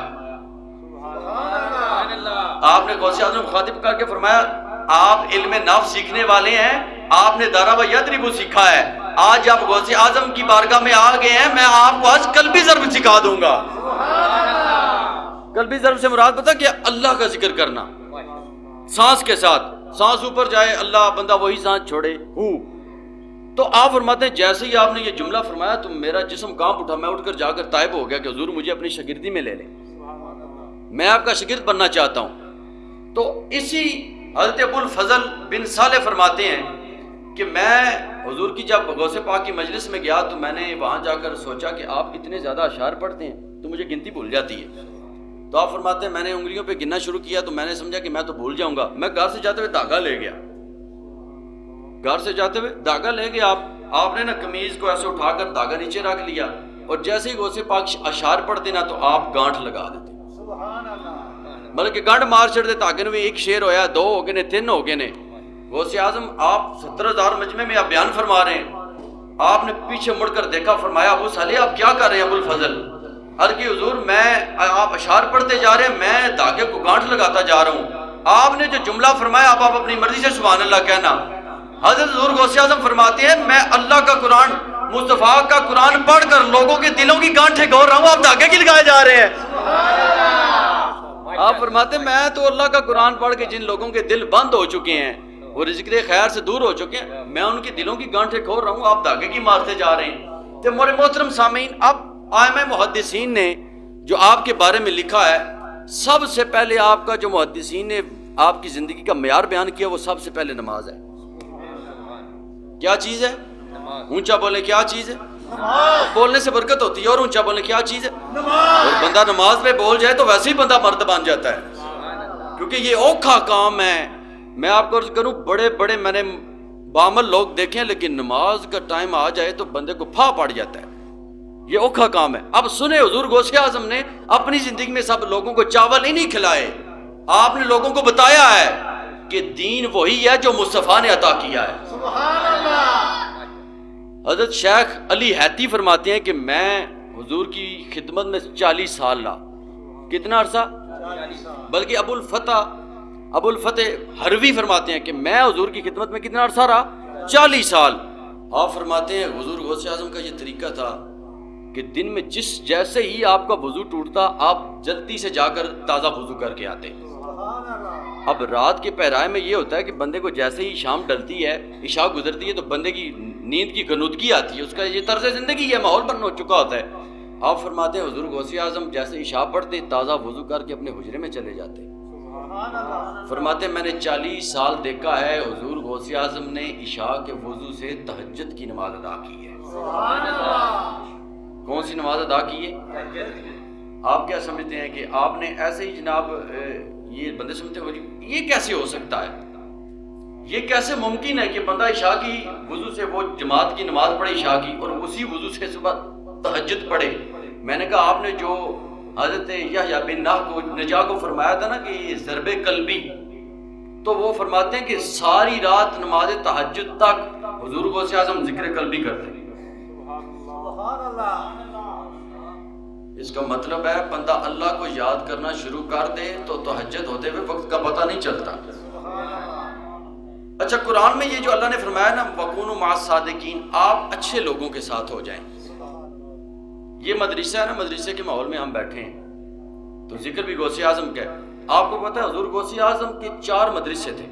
آپ نے غوث اعظم مخاطب کر کے فرمایا آپ علم نفس سیکھنے والے ہیں، آپ نے دارا و یدربو سیکھا ہے، آج آپ غوث اعظم کی بارگاہ میں آ گئے ہیں، میں آپ کو آج قلبی ضرب سکھا دوں گا۔ قلبی ضرب سے مراد پتہ کیا؟ اللہ کا ذکر کرنا سانس کے ساتھ، سانس اوپر جائے اللہ، بندہ وہی سانس چھوڑے ہو۔ تو آپ فرماتے ہیں جیسے ہی آپ نے یہ جملہ فرمایا تو میرا جسم کانپ اٹھا، میں اٹھ کر جا کر طائب ہو گیا کہ حضور مجھے اپنی شاگردی میں لے لیں، میں آپ کا شاگرد بننا چاہتا ہوں۔ تو اسی حضرت ابو الفضل بن صالح فرماتے ہیں کہ میں حضور کی جب غوث پاک کی مجلس میں گیا تو میں نے وہاں جا کر سوچا کہ آپ اتنے زیادہ اشعار پڑھتے ہیں تو مجھے گنتی بھول جاتی ہے۔ تو آپ فرماتے ہیں میں نے انگلیوں پہ گننا شروع کیا تو میں نے سمجھا کہ میں تو بھول جاؤں گا، میں گھر سے جاتے ہوئے دھاگا لے گیا، گھر سے جاتے ہوئے دھاگا لے گیا۔ آپ نے نا قمیض کو ایسے اٹھا کر دھاگا نیچے رکھ لیا، اور جیسے ہی غوث پاک اشعار پڑھتے نا تو آپ گانٹھ لگا دیتے، مطلب کہ گانٹھ مار چھڑ دے، دھاگے نے بھی ایک شعر ہویا، 2 ہو گئے نے، 3 ہو گئے نے۔ غوث اعظم آپ 70,000 مجمع میں آپ بیان فرما رہے ہیں، آپ نے پیچھے مڑ کر دیکھا، فرمایا ابو صالح آپ کیا کر رہے ہیں؟ ابو الفضل عرض کی حضور میں آپ اشعار پڑھتے جا رہے ہیں، میں دھاگے کو گانٹھ لگاتا جا رہا ہوں، آپ نے جو جملہ فرمایا آپ اپنی مرضی سے سبحان اللہ کہنا۔ حضرت حضور غوث اعظم فرماتے ہیں میں اللہ کا قرآن، مصطفیٰ کا قرآن پڑھ کر لوگوں کے دلوں کی گانٹھیں گھور رہا ہوں، آپ دھاگے کی لگائے جا رہے ہیں۔ آپ فرماتے ہیں میں تو اللہ کا قرآن پڑھ کے جن لوگوں کے دل بند ہو چکے ہیں اور ذکر خیر سے دور ہو چکے ہیں، میں ان کے دلوں کی گانٹھیں کھول رہا ہوں، آپ دھاگے کی مارتے جا رہے ہیں۔ تو میرے محترم سامعین، اب ائمہ محدثین نے جو آپ کے بارے میں لکھا ہے، سب سے پہلے آپ کا جو محدثین نے آپ کی زندگی کا معیار بیان کیا وہ سب سے پہلے نماز ہے۔ کیا چیز ہے؟ اونچا بولیں کیا چیز ہے؟ بولنے سے برکت ہوتی ہے، اور اونچا بولیں کیا چیز ہے؟ اور بندہ نماز پہ بول جائے تو ویسے ہی بندہ مرد بن جاتا ہے، کیونکہ یہ اوکھا کام ہے۔ میں آپ کو عرض کروں، بڑے بڑے میں نے بعمل لوگ دیکھیں، لیکن نماز کا ٹائم آ جائے تو بندے کو پھا پڑ جاتا ہے، یہ اوکھا کام ہے۔ اب سنیں، حضور غوث اعظم نے اپنی زندگی میں سب لوگوں کو چاول ہی نہیں کھلائے، آپ نے لوگوں کو بتایا ہے کہ دین وہی ہے جو مصطفیٰ نے عطا کیا ہے۔ حضرت شیخ علی حیتی فرماتے ہیں کہ میں حضور کی خدمت میں 40 سال رہا۔ کتنا عرصہ؟ بلکہ ابو الفتح ہروی فرماتے ہیں کہ میں حضور کی خدمت میں کتنا عرصہ رہا؟ 40 سال۔ آپ فرماتے ہیں حضور غوث اعظم کا یہ طریقہ تھا کہ دن میں جیسے ہی آپ کا وضو ٹوٹتا آپ جلدی سے جا کر تازہ وضو کر کے آتے۔ اب رات کے پہرائے میں یہ ہوتا ہے کہ بندے کو جیسے ہی شام ڈلتی ہے، عشاء گزرتی ہے، تو بندے کی نیند کی غنودگی آتی ہے، اس کا یہ طرز زندگی ہے، ماحول بن ہو چکا ہوتا ہے۔ آپ فرماتے ہیں حضور غوث اعظم جیسے عشاء پڑھتے تازہ وضو کر کے اپنے حجرے میں چلے جاتے۔ فرماتے ہیں میں نے 40 سال دیکھا ہے حضور غوث اعظم نے عشاء کے وضو سے تہجد کی نماز ادا کی ہے۔ کون سی نماز ادا کی ہے؟ آپ کیا سمجھتے ہیں کہ آپ نے ایسے ہی جناب یہ بندے سمجھتے ہیں یہ کیسے ہو سکتا ہے، یہ کیسے ممکن ہے کہ بندہ عشاء کی وضو سے وہ جماعت کی نماز پڑھے عشاء کی اور اسی وضو سے صبح تہجد پڑھے؟ میں نے کہا آپ نے جو حضرت یحییٰ بن نجاح کو فرمایا تھا نا کہ یہ ضرب قلبی، تو وہ فرماتے ہیں کہ ساری رات نماز تہجد تک حضور غوث اعظم ذکر قلبی کرتے ہیں۔ اس کا مطلب ہے بندہ اللہ کو یاد کرنا شروع کر دے تو تہجد ہوتے ہوئے وقت کا پتہ نہیں چلتا۔ اچھا، قرآن میں یہ جو اللہ نے فرمایا نا وَكُونُوا مَعَ الصَّادِقِينَ، آپ اچھے لوگوں کے ساتھ ہو جائیں۔ یہ مدرسہ ہے نا، مدرسے کے ماحول میں ہم بیٹھے ہیں تو ذکر بھی غوث اعظم کا ہے۔ آپ کو پتہ ہے حضور غوث اعظم کے 4 مدرسے تھے۔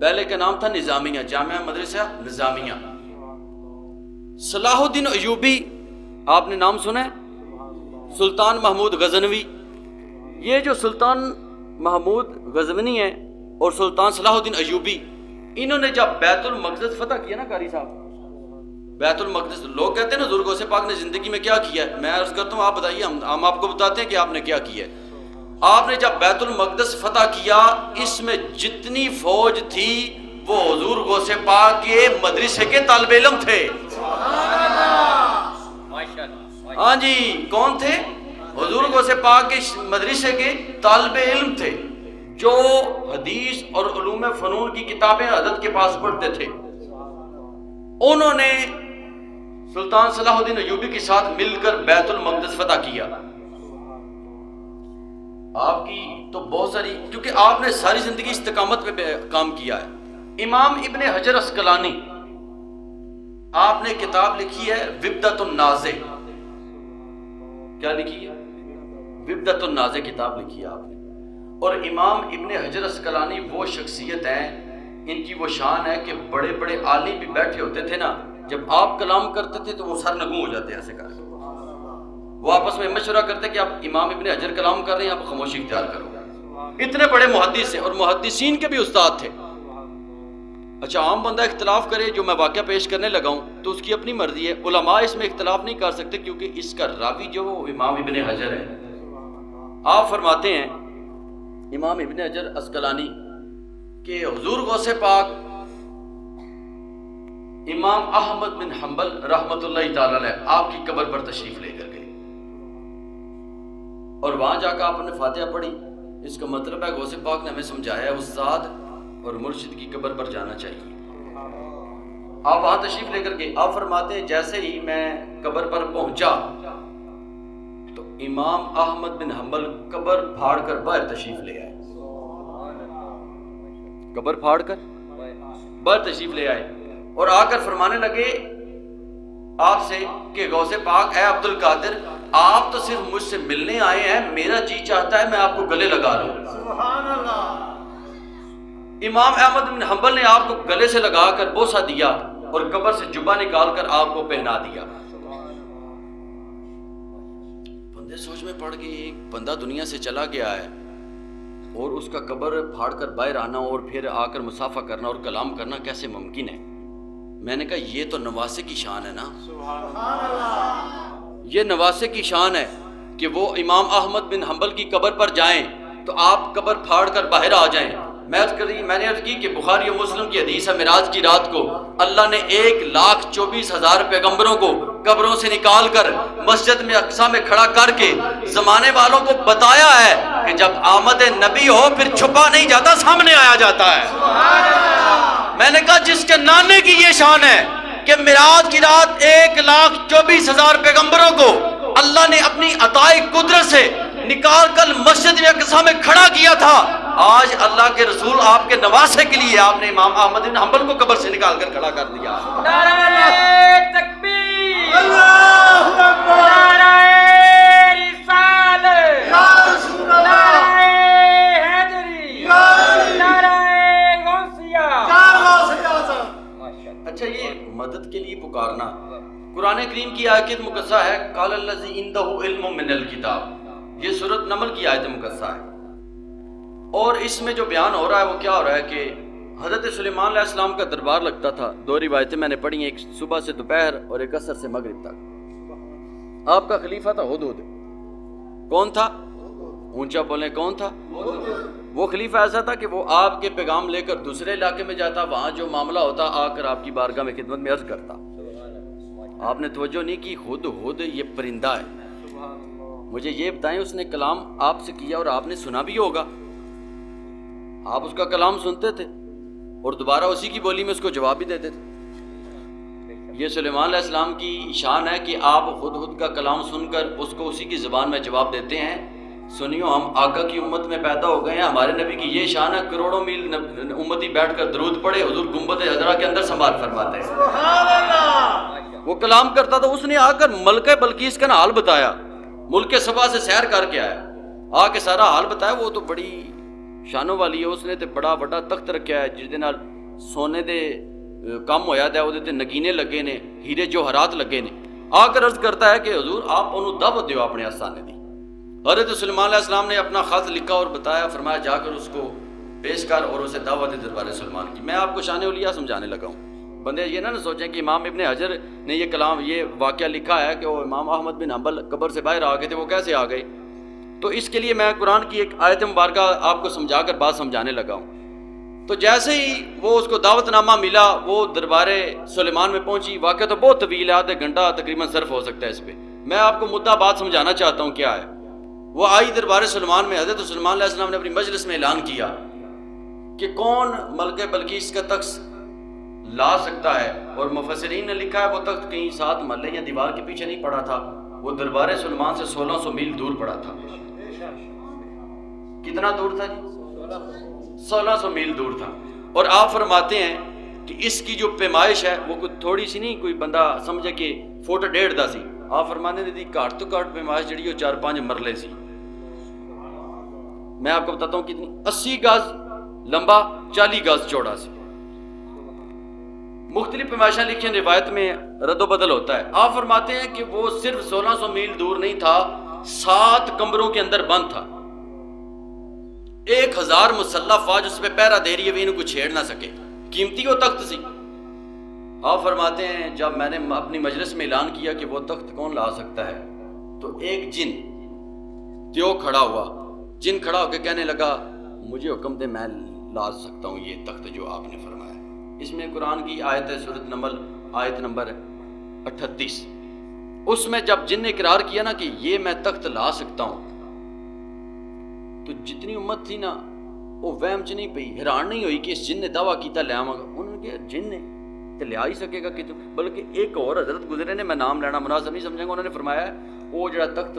پہلے کا نام تھا نظامیہ، جامعہ مدرسہ نظامیہ۔ صلاح الدین ایوبی، آپ نے نام سنا ہے؟ سلطان محمود غزنوی، یہ جو سلطان محمود غزنوی ہیں اور سلطان صلاح الدین ایوبی، انہوں نے جب بیت المقدس فتح کیا نا قاری صاحب، بیت المقدس، لوگ کہتے ہیں نا حضور غوث پاک نے زندگی میں کیا کیا ہے، میں عرض کرتا ہوں آپ بتائیے، ہم آپ کو بتاتے ہیں کہ آپ نے کیا کیا ہے۔ آپ نے جب بیت المقدس فتح کیا، اس میں جتنی فوج تھی وہ حضور غوث پاک کے مدرسے کے طالب علم تھے۔ ہاں جی، کون تھے؟ حضور غوث پاک کے مدرسے کے طالب علم تھے، جو حدیث اور علوم فنون کی کتابیں حضرت کے پاس پڑھتے تھے۔ انہوں نے سلطان صلاح الدین ایوبی کے ساتھ مل کر بیت المقدس فتح کیا۔ آپ کی تو بہت ساری، کیونکہ آپ نے ساری زندگی استقامت پہ کام کیا ہے۔ امام ابن حجر عسقلانی، آپ نے کتاب لکھی ہے وبدۃ النازع۔ کیا لکھی ہے؟ وبدۃ النازع کتاب لکھی ہے آپ نے۔ اور امام ابن حجر عسقلانی وہ شخصیت ہیں، ان کی وہ شان ہے کہ بڑے بڑے عالم بھی بیٹھے ہوتے تھے نا، جب آپ کلام کرتے تھے تو وہ سرنگوں ہو جاتے ایسے کر کے، وہ آپس میں مشورہ کرتے کہ آپ امام ابن حجر کلام کر رہے ہیں، آپ خاموشی اختیار کرو۔ اتنے بڑے محدث ہیں اور محدثین کے بھی استاد تھے۔ اچھا، عام بندہ اختلاف کرے، جو میں واقعہ پیش کرنے لگا ہوں تو اس کی اپنی مرضی ہے، علماء اس میں اختلاف نہیں کر سکتے کیونکہ اس کا راوی جو امام ابن حجر ہے۔ آپ فرماتے ہیں امام ابن حجر عسقلانی کہ حضور غوث پاک امام احمد بن حنبل رحمت اللہ تعالی علیہ آپ کی قبر پر تشریف لے کر گئے اور وہاں جا کر آپ نے فاتحہ پڑھی۔ اس کا مطلب ہے غوث پاک نے ہمیں سمجھایا ہے استاد اور مرشد کی قبر پر جانا چاہیے۔ آپ وہاں تشریف لے کر گئے۔ آپ فرماتے ہیں جیسے ہی میں قبر پر پہنچا تو امام احمد بن حنبل قبر پھاڑ کر باہر تشریف لے آئے، قبر پھاڑ کر باہر تشریف لے آئے اور آ کر فرمانے لگے آپ سے کہ غوث پاک، اے عبد القادر، آپ تو صرف مجھ سے ملنے آئے ہیں، میرا جی چاہتا ہے میں آپ کو گلے لگا لوں۔ سبحان اللہ۔ امام احمد بن حنبل نے آپ کو گلے سے لگا کر بوسہ دیا اور قبر سے جبہ نکال کر آپ کو پہنا دیا۔ میرے سوچ میں پڑ گئی ایک بندہ دنیا سے چلا گیا ہے اور اس کا قبر پھاڑ کر باہر آنا اور پھر آ کر مصافحہ کرنا اور کلام کرنا کیسے ممکن ہے؟ میں نے کہا یہ تو نواسے کی شان ہے نا، یہ نواسے کی شان ہے کہ وہ امام احمد بن حنبل کی قبر پر جائیں تو آپ قبر پھاڑ کر باہر آ جائیں۔ میں نے عرض کی کہ بخاری و مسلم کی حدیث ہے، معراج کی رات کو اللہ نے 1,24,000 پیغمبروں کو قبروں سے نکال کر مسجد میں اقصی میں کھڑا کر کے زمانے والوں کو بتایا ہے کہ جب آمد نبی ہو پھر چھپا نہیں جاتا، سامنے آیا جاتا ہے۔ میں نے کہا جس کے نانے کی یہ شان ہے کہ معراج کی رات 1,24,000 پیغمبروں کو اللہ نے اپنی عطائے قدرت سے نکال کر مسجد اقصی میں کھڑا کیا تھا، آج اللہ کے رسول آپ کے نواسے کے لیے آپ نے امام احمد بن حنبل کو قبر سے نکال کر کھڑا کر دیا۔ نعرہ تکبیر، اللہ اکبر، نعرہ رسالت، یا رسول اللہ، نعرہ حیدری، نعرہ غوثیہ، اچھا یہ مدد کے لیے پکارنا قرآن کریم کی آیت مقدسہ ہے، قال الذی عندہ علم من الکتاب، یہ سورۃ نمل کی آیت مقدسہ ہے، اور اس میں جو بیان ہو رہا ہے وہ کیا ہو رہا ہے کہ حضرت سلیمان علیہ السلام کا دربار لگتا تھا۔ 2 روایتیں میں نے پڑھی ہیں، ایک صبح سے دوپہر اور ایک عصر سے مغرب تک۔ آپ کا خلیفہ تھا ہدہد۔ کون تھا؟ اونچا بولیں، کون تھا؟ وہ خلیفہ ایسا تھا کہ وہ آپ کے پیغام لے کر دوسرے علاقے میں جاتا، وہاں جو معاملہ ہوتا آ کر آپ کی بارگاہ میں خدمت میں عرض کرتا۔ آپ نے توجہ نہیں کی، ہدہد یہ پرندہ ہے، مجھے یہ بتائیں اس نے کلام آپ سے کیا اور آپ نے سنا بھی ہوگا، آپ اس کا کلام سنتے تھے اور دوبارہ اسی کی بولی میں اس کو جواب بھی دیتے تھے۔ یہ سلیمان علیہ السلام کی شان ہے کہ آپ ہدہد کا کلام سن کر اس کو اسی کی زبان میں جواب دیتے ہیں۔ سنیو، ہم آقا کی امت میں پیدا ہو گئے ہیں، ہمارے نبی کی یہ شان ہے، کروڑوں میل امتی بیٹھ کر درود پڑھے، حضور گنبد خضرا کے اندر سماعت فرماتے ہیں۔ وہ کلام کرتا تھا، اس نے آ کر ملکہ بلقیس کا حال بتایا، ملک سبا سے سیر کر کے آیا، آ کے سارا حال بتایا۔ وہ تو بڑی شانوں والی ہے، اس نے تے بڑا بڑا تخت رکھا ہے جس دے نال سونے دے کام ہویا ہے، وہ نگینے لگے نے، ہیرے جوہرات لگے نے۔ آ کر عرض کرتا ہے کہ حضور آپ انہوں دعوت دیو اپنے آستانے دی۔ حضرت سلیمان علیہ السلام نے اپنا خط لکھا اور بتایا، فرمایا جا کر اس کو پیش کر اور اسے دعوت دے دربار سلیمان کی۔ میں آپ کو شان اولیاء سمجھانے لگا ہوں، بندے یہ نہ سوچیں کہ امام ابن حجر نے یہ کلام یہ واقعہ لکھا ہے کہ وہ امام احمد بن حنبل قبر سے باہر آ گئے تھے، وہ کیسے آ گئے؟ تو اس کے لیے میں قرآن کی ایک آیت مبارکہ آپ کو سمجھا کر بات سمجھانے لگا ہوں۔ تو جیسے ہی وہ اس کو دعوت نامہ ملا، وہ دربار سلیمان میں پہنچی۔ واقعہ تو بہت طویل ہے، آدھے گھنٹہ تقریباً صرف ہو سکتا ہے اس پہ، میں آپ کو مدعا بات سمجھانا چاہتا ہوں کیا ہے۔ وہ آئی دربار سلیمان میں، حضرت سلیمان علیہ السلام نے اپنی مجلس میں اعلان کیا کہ کون ملکہ بلقیس کا تخت لا سکتا ہے، اور مفسرین نے لکھا ہے وہ تخت کہیں 7 محلے یا دیوار کے پیچھے نہیں پڑا تھا، وہ دربار سلیمان سے 1600 میل دور پڑا تھا۔ کتنا دور تھا جی؟ 1600 میل دور تھا۔ اور آپ فرماتے ہیں کہ اس کی جو پیمائش ہے وہ کوئی تھوڑی سی نہیں، کوئی بندہ سمجھے کہ 1.5 فٹ دا سی۔ آپ فرماتے ہیں کاٹ تو کاٹ پیمائش جڑی وہ 4-5 مرلے سی۔ میں آپ کو بتاتا ہوں کتنی، 80 گز لمبا، 40 گز چوڑا سی۔ مختلف پیمائشیں لکھی ہیں، روایت میں رد و بدل ہوتا ہے۔ آپ فرماتے ہیں کہ وہ صرف 1600 میل دور نہیں تھا، 7 کمروں کے اندر بند تھا، 1000 مسلح فوج اس پہ پہرا دے رہی ہے، انہوں کو چھیڑ نہ سکے، قیمتی وہ تخت سی۔ آپ فرماتے ہیں جب میں نے اپنی مجلس میں اعلان کیا کہ وہ تخت کون لا سکتا ہے، تو ایک جن تیو کھڑا ہوا، جن کھڑا ہو کے کہنے لگا مجھے حکم دے، میں لا سکتا ہوں یہ تخت جو آپ نے فرمایا۔ اس میں قرآن کی آیت ہے سورۃ نمل آیت نمبر 38۔ اس میں جب جن نے اقرار کیا نا کہ یہ میں تخت لا سکتا ہوں، تو جتنی امت تھی نا وہ وہم چ نہیں پئی، حیران نہیں ہوئی کہ اس جن نے دعویٰ کیتا لے آواں گا۔ انہوں نے کہا جن نے تو لے آ ہی سکے گا کتوں، بلکہ ایک اور حضرت گزرے نے، میں نام لینا مناسب نہیں سمجھیں گا، انہوں نے فرمایا وہ جڑا تخت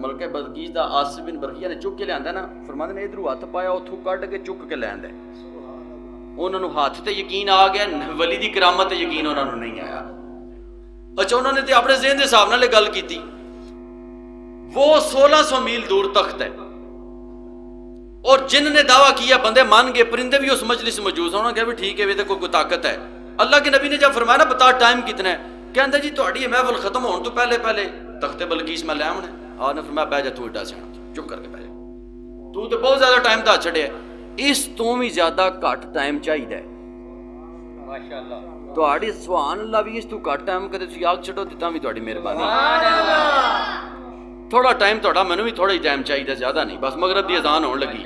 ملکہ بلقیس دا آصف بن برقیہ نے چک کے لے آندا نا، فرماتے نے ادھروں ہاتھ پایا اتھوں کڈ کے چک کے لے آندا۔ انہوں نے ہاتھ تے یقین آ گیا، ولی دی کرامت تے یقین انہوں نے نہیں آیا۔ اچھا انہوں نے تے اپنے ذہن دے حساب نال گل کیتی، وہ 1600 میل دور تخت ہے، اور جن نے دعویٰ کیا بندے مان گئے، پرندے بھی اس مجلس میں موجود ہیں، انہوں نے کہا بھی ٹھیک ہے یہ کوئی طاقت ہے۔ اللہ کے نبی نے جب فرمایا نا بتا ٹائم کتنا ہے، کہندا جی تہاڈی یہ محفل ختم ہون تو پہلے تخت بلقیس میں لے آونا ہے۔ آپ نے فرمایا بہ جا تو ایڈا سیاح چپ کر کے بہ جا تو تے بہت زیادہ ٹائم تا چھڑیا اس تو بھی زیادہ گھٹ ٹائم چاہیے ماشاءاللہ تہاڈی سبحان اللہ بھی اس تو گھٹ ٹائم کدے تسی آگ چھڈو تے تاں بھی تہاڈی مہربانی تھوڑا ٹائم تہاڈا مینوں بھی تھوڑا ہی ٹائم چاہیے زیادہ نہیں بس مغرب دی اذان ہون لگی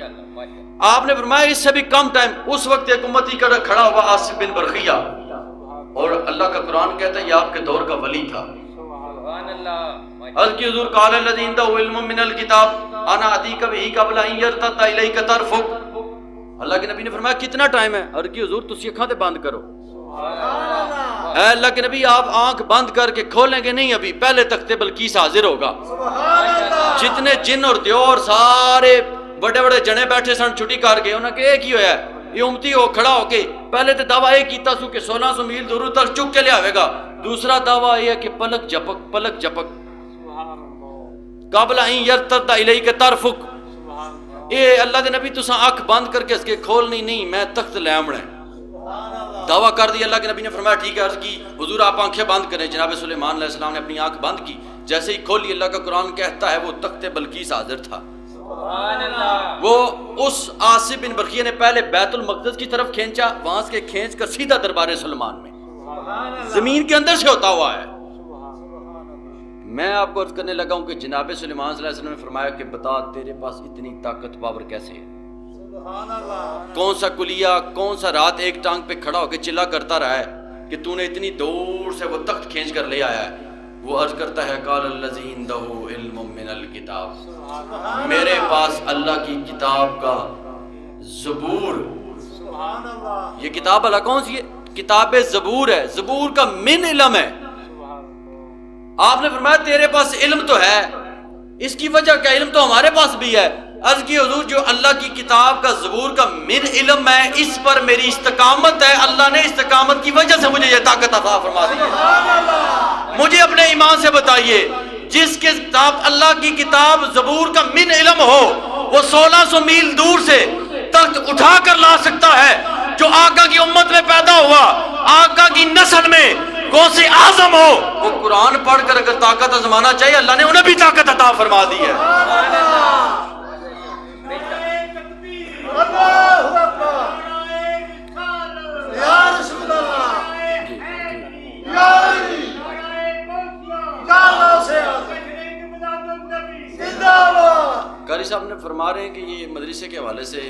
آپ نے فرمایا اس سے بھی کم ٹائم اس وقت ایک امتی کھڑا ہوا عاصم بن برخیہ اور اللہ کا قرآن کہتا ہے یہ آپ کے دور کا ولی تھا عرض کی حضور قال الذی عنده علم من الکتاب انا اتیک به قبل ان یرتد الیک طرفک اللہ کے نبی نے فرمایا کتنا ٹائم ہے؟ عرض کی حضور تسی اکھاں تے بند کرو اے اللہ کے نبی آپ آنکھ بند کر کے کھولیں گے نہیں ابھی پہلے تختے بلقیس حاضر ہوگا جتنے جن اور دیور سارے بڑے بڑے جنے بیٹھے سن چھٹی کر گئے انہاں کہ ایک ہی ہویا ہے یہ امتی ہو کھڑا ہو کے پہلے تو دعویٰ یہ کیتا سو کہ 1600 میل دور تک چک کے لے آوے گا دوسرا دعویٰ یہ ہے کہ پلک جھپک قابل این یرتد الیک طرفک اے اللہ دے نبی تساں آنکھ بند کر کے اس کے کھولنی نہیں میں تخت لے آمنا ہے دعویٰ کر دیا اللہ کے نبی نے فرمایا ٹھیک ہے عرض کی حضور آپ آنکھیں بند کریں جناب سلیمان علیہ السلام نے اپنی آنکھ بند کی جیسے ہی کھولی اللہ کا قرآن کہتا ہے وہ تخت بلقیس حاضر تھا وہ اس عاصم بن برخیہ نے پہلے بیت المقدس کی طرف کھینچا وہاں سے کھینچ کر سیدھا دربار سلمان میں زمین کے اندر سے ہوتا ہوا ہے میں آپ کو عرض کرنے لگا ہوں کہ جناب سلیمان صلی اللہ علیہ وسلم نے فرمایا کہ بتا تیرے پاس اتنی طاقت پاور کیسے ہے کون سا کلیہ کون سا رات ایک ٹانگ پہ کھڑا ہو کے چلا کرتا رہا ہے کہ تو نے اتنی دور سے وہ تخت کھینچ کر لے آیا ہے وہ عرض کرتا ہے قال الذی عنده علم من الکتاب میرے پاس اللہ کی کتاب کا زبور یہ کتاب اللہ کون سی ہے کتاب زبور ہے زبور کا من علم ہے آپ نے فرمایا تیرے پاس علم تو ہے اس کی وجہ کیا علم تو ہمارے پاس بھی ہے عرض کی حضور جو اللہ کی کتاب کا زبور کا من علم ہے اس پر میری استقامت ہے اللہ نے استقامت کی وجہ سے مجھے یہ طاقت عطا فرما دی ہے مجھے اپنے ایمان سے بتائیے جس کے کتاب اللہ کی کتاب زبور کا من علم ہو وہ 1600 میل دور سے تخت اٹھا کر لا سکتا ہے جو آقا کی امت میں پیدا ہوا آقا کی نسل میں غوث اعظم ہو وہ قرآن پڑھ کر اگر طاقت آزمانا چاہیے اللہ نے انہیں بھی طاقت عطا فرما دی ہے قاری صاحب نے فرما رہے ہیں کہ یہ مدرسے کے حوالے سے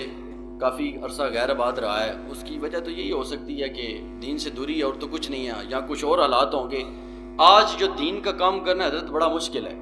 کافی عرصہ غیر آباد رہا ہے اس کی وجہ تو یہی ہو سکتی ہے کہ دین سے دوری ہے اور تو کچھ نہیں ہے یا کچھ اور حالات ہوں گے آج جو دین کا کام کرنا حضرت بڑا مشکل ہے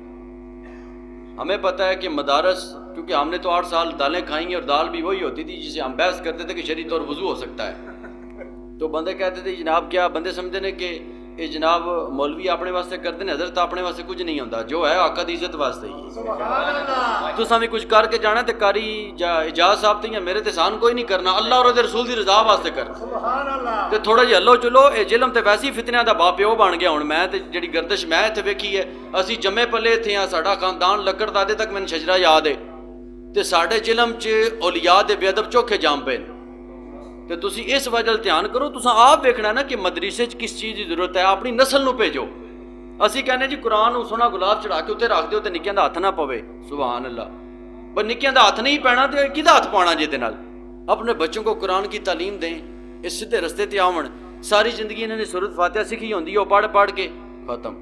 ہمیں پتہ ہے کہ مدارس کیونکہ ہم نے تو 8 سال دالیں کھائیں گے اور دال بھی وہی ہوتی تھی جسے ہم بحث کرتے تھے کہ شریعت اور وضو ہو سکتا ہے تو بندے کہتے تھے جناب کیا بندے سمجھتے ہیں کہ یہ جناب مولوی اپنے واسطے کرتے ہیں حضرت اپنے واسطے کچھ نہیں ہوتا جو ہے آقا دی عزت واسطے ہی تو سامنے کچھ کر کے جانا تے کاری اجازت صاحب تے میرے تے سان کوئی نہیں کرنا اللہ اور دے رسول دی رضا واسطے کرنا تے تھوڑا جہا ہلو چلو اے ظلم تے ویسی فتنیاں دا باپ پیو بن گیا ہن میں تے جڑی گردش میں اتھے ویکھی ہے اسی جمے پلے تھے ہاں ساڈا خاندان لکڑ دادے تک مینوں شجرا یاد ہے تے ساڈے ظلم چ اولیاء دے بے ادب چوکھے جام پے تے تسی اس وجہ دھیان کرو تساں آپ ویکھنا نا کہ مدرسے چ کس چیز دی ضرورت ہے اپنی نسل نو بھیجو اسی کہنے جی قرآن نو سونا گلاب چڑھا کے اتنے رکھ دیو تے نکیاں دا ہاتھ نہ پوے سبحان اللہ پر نکیاں دا ہاتھ نہیں پینا تے کدا ہاتھ پانا جے دے نال اپنے بچوں کو قرآن کی تعلیم دیں اس سیدھے رستے تے آون ساری زندگی انہوں نے سورۃ فاتحہ سکھی ہوندی ہے وہ پڑھ پڑھ کے ختم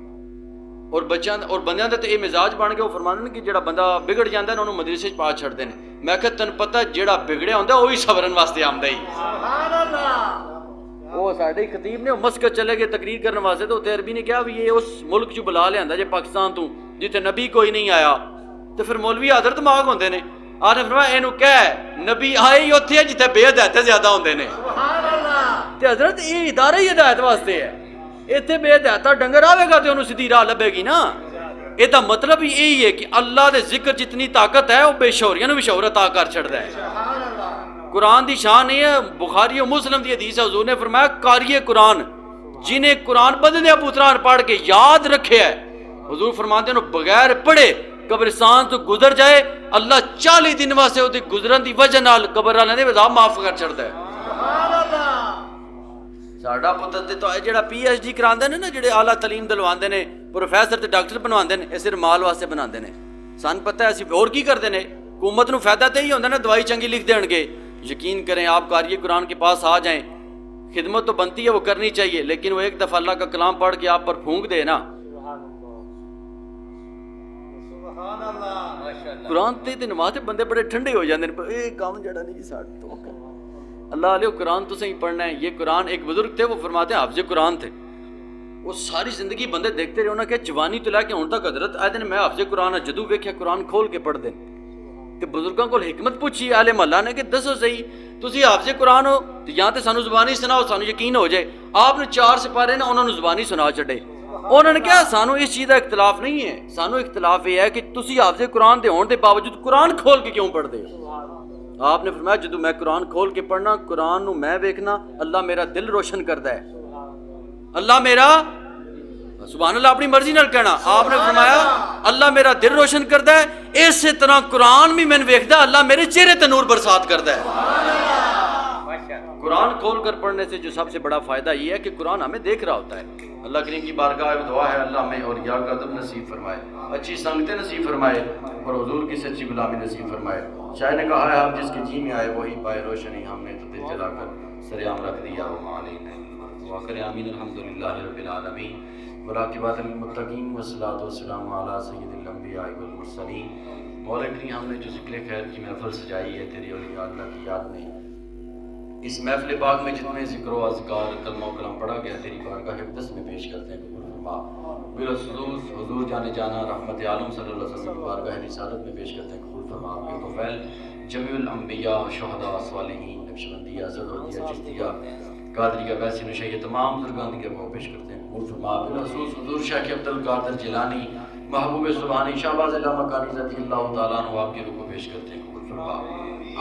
اور بچیاں اور بندیاں دا تے اے مزاج بن کے وہ فرماندے نے کہ جڑا بندہ بگڑ جاندا ہے انہوں مدرسے چ پا چھڑدے نے میں کہ تن پتہ جڑا بگڑیا ہوندا وہی صبرن واسطے آندا ہی سبحان اللہ وہ ساڈے خطیب نے مسکت چلے گئے تقریر کرنے واسطے تو عربی نے کہا بھی یہ اس ملک چ بلا لیندا جے پاکستان تو جتے نبی کوئی نہیں آیا تے پھر مولوی حضرت دماغ ہوندے نے آپ نے فرمایا اینو کہہ نبی آئے ہی اوتھے جتے بے ہدایت زیادہ ہوندے نے سبحان اللہ تے حضرت یہ ادارہ ہی ہدایت واسطے ہے ایتھے بے ہدایت ڈنگر آوے گا تے انہوں سیدھی راہ لبے گی نا یہ دا مطلب یہی ہے کہ اللہ دے ذکر جتنی طاقت ہے وہ بے شعوریاں نو بھی شعور عطا کر چھڑدا ہے قرآن دی شان نہیں ہے بخاری و مسلم دی حدیث ہے حضور نے فرمایا قاری قرآن جنہیں قرآن بدلے پوتران پڑھ کے یاد رکھے ہے حضور فرماتے ہیں بغیر پڑھے قبرستان تو گزر جائے اللہ 40 دن واسطے وہ گزرن دی وجہ نال قبر والے دے عذاب معاف کر چھڑدا ہے سبحان اللہ ساڈا پتر تے تو جڑا پی ایچ ڈی کراندے نے نا جڑے اعلیٰ تعلیم دلواندے نے پروفیسر تے ڈاکٹر بنواندے نے صرف مال واسطے بناندے نے سان پتہ ہے اسی اور کی کرتے ہیں حکومت نو فائدہ تو ہی ہوتا نا دوائی چنگی لکھ دین گے. یقین کریں آپ قاری قرآن کے پاس آ جائیں خدمت تو بنتی ہے وہ کرنی چاہیے لیکن وہ ایک دفعہ اللہ کا کلام پڑھ کے آپ پر پھونک دے نا قرآن تے نماز بندے بڑے ٹھنڈے ہو جاندے ہیں اے کام جڑا نہیں ساڈ تو اللہ علیہ قرآن تو صحیح پڑھنا ہے. یہ قرآن ایک بزرگ تھے وہ فرماتے ہیں حافظ قرآن تھے وہ ساری زندگی بندے دیکھتے رہے انہوں نے کہ جوانی تو لے کے ہن تک حضرت آئے دن میں حافظ قرآن ہے جدو ویکھیا قرآن کھول کے پڑھ دیں کہ بزرگاں کو حکمت پوچھی اہل محلہ نے کہ دسو صحیح تسی حافظ قرآن ہو تو یا تے سانو زبانی سناؤ سانو یقین ہو جائے. آپ نے 4 سپارے نا انہوں نے زبانی سنا چڑے. انہوں نے کہا سانو اس چیز کا اختلاف نہیں ہے سانو اختلاف یہ ہے کہ تسی حافظ قرآن دے ہون دے باوجود قرآن کھول کے کیوں پڑھ دے. آپ نے فرمایا جدو میں قرآن کھول کے پڑھنا قرآن نو میں ویکھنا اللہ میرا دل روشن کردا ہے اللہ میرا سبحان اللہ اپنی مرضی نال کہنا. آپ نے فرمایا اللہ میرا دل روشن کردا ہے اسی طرح قرآن بھی میں ویکھدا اللہ میرے چہرے تے نور برسات کردا ہے. قرآن کھول کر پڑھنے سے جو سب سے بڑا فائدہ یہ ہے کہ قرآن ہمیں دیکھ رہا ہوتا ہے. اللہ کریم کی بارگاہ میں دعا ہے اللہ میں اور یا کا ادب نصیب فرمائے اچھی سنگتیں نصیب فرمائے اور حضور کی سچی غلامی نصیب فرمائے. شاعر نے کہا ہے آپ جس کے جی میں آئے وہی پائے روشنی ہم نے تو دل جلا کر سریام رکھ دیا وہ معلین ہے. واخر آمین الحمدللہ رب العالمین والعاقبۃ للمتقین والصلاۃ والسلام علی سید الانبیاء والمرسلین. مولا کریم ہم نے جو ذکر خیر کی محفل سجائی ہے تیری اولیاء اللہ کی یاد میں اس محفل پاک میں جتنے ذکر و اذکار کلمہ و کلام پڑھا گیا تیری بارگاہ اقدس میں پیش کرتے ہیں قبول فرما. بالخصوص حضور جانے جانا رحمت عالم صلی اللہ علیہ وسلم کی بارگاہ رسالت میں پیش کرتے ہیں قبول فرما. آپ کے توفیل جمیع الانبیاء شہداء صالحین نقشبندیہ ظہرودیہ چشتیہ قادریہ ویسی نشیہ تمام بزرگان کے وہ پیش کرتے ہیں قبول فرما. بالخصوص حضور شیخ عبد القادر جیلانی محبوب سبحانی شہباز اللہ مکانی رضی اللہ تعالیٰ عنہ آپ کے روح کو پیش کرتے ہیں قبول فرما.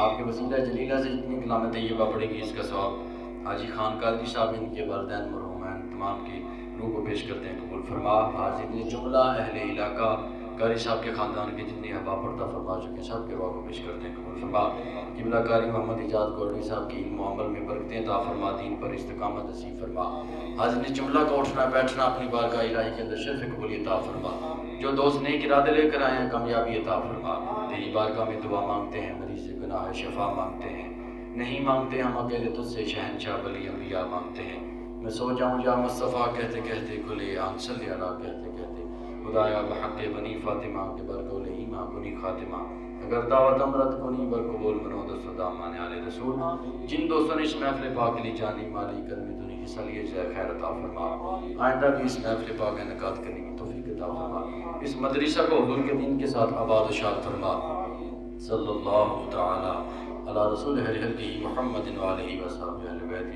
آپ کے وسیلہ جلیلہ سے جتنی کلام طیبہ پڑے گی اس کا ثواب حاجی خان قادری صاحب ان کے والدین مرحومین تمام کی روح کو پیش کرتے ہیں قبول فرما. حاضرین جملہ اہل علاقہ قاری صاحب کے خاندان کے جتنے احباب پردہ فرما چکے ہیں سب کے روح کو پیش کرتے ہیں قبول فرما. قبلہ قاری محمد ایجاد گولوی صاحب کی علم و عمل میں برکتیں عطا فرما دین پر استقامت نصیب فرما. حاضرین جملہ کا اٹھنا بیٹھنا اپنی بارگاہ الہی کے اندر شرف قبولیت عطا فرما. جو دوست نیک ارادے لے کر آئے ہیں کامیابی عطا فرما. تیری بارگاہ میں دعا مانگتے ہیں مریض گناہ شفا مانگتے ہیں نہیں مانگتے ہم اکیلے تجھ سے شہنشاہ ولی انبیاء مانگتے ہیں. میں سو جاؤں یا مصطفیٰ کہتے کہتے کھلے آنکھ صلی اللہ کہتے کہتے خدایا بحق بنی فاطمہ کے برکول ایمہ کنی خاتمہ اگر دعوت امرت کنی برقبول منود صدامان علی رسول. جن دوستوں نے اس محفل پاک لی جانی مالی کرمی دنی حصہ لیے جائے خیر عطا فرما. آئندہ بھی اس محفل پاک انعقاد کرنے کی توفیق عطا فرما. اس مدرسہ کو حضور کے دین کے ساتھ آباد و شاد فرما. صلی اللہ تعالی علی رسول محمد و علیہ وصحبہ اہل بیت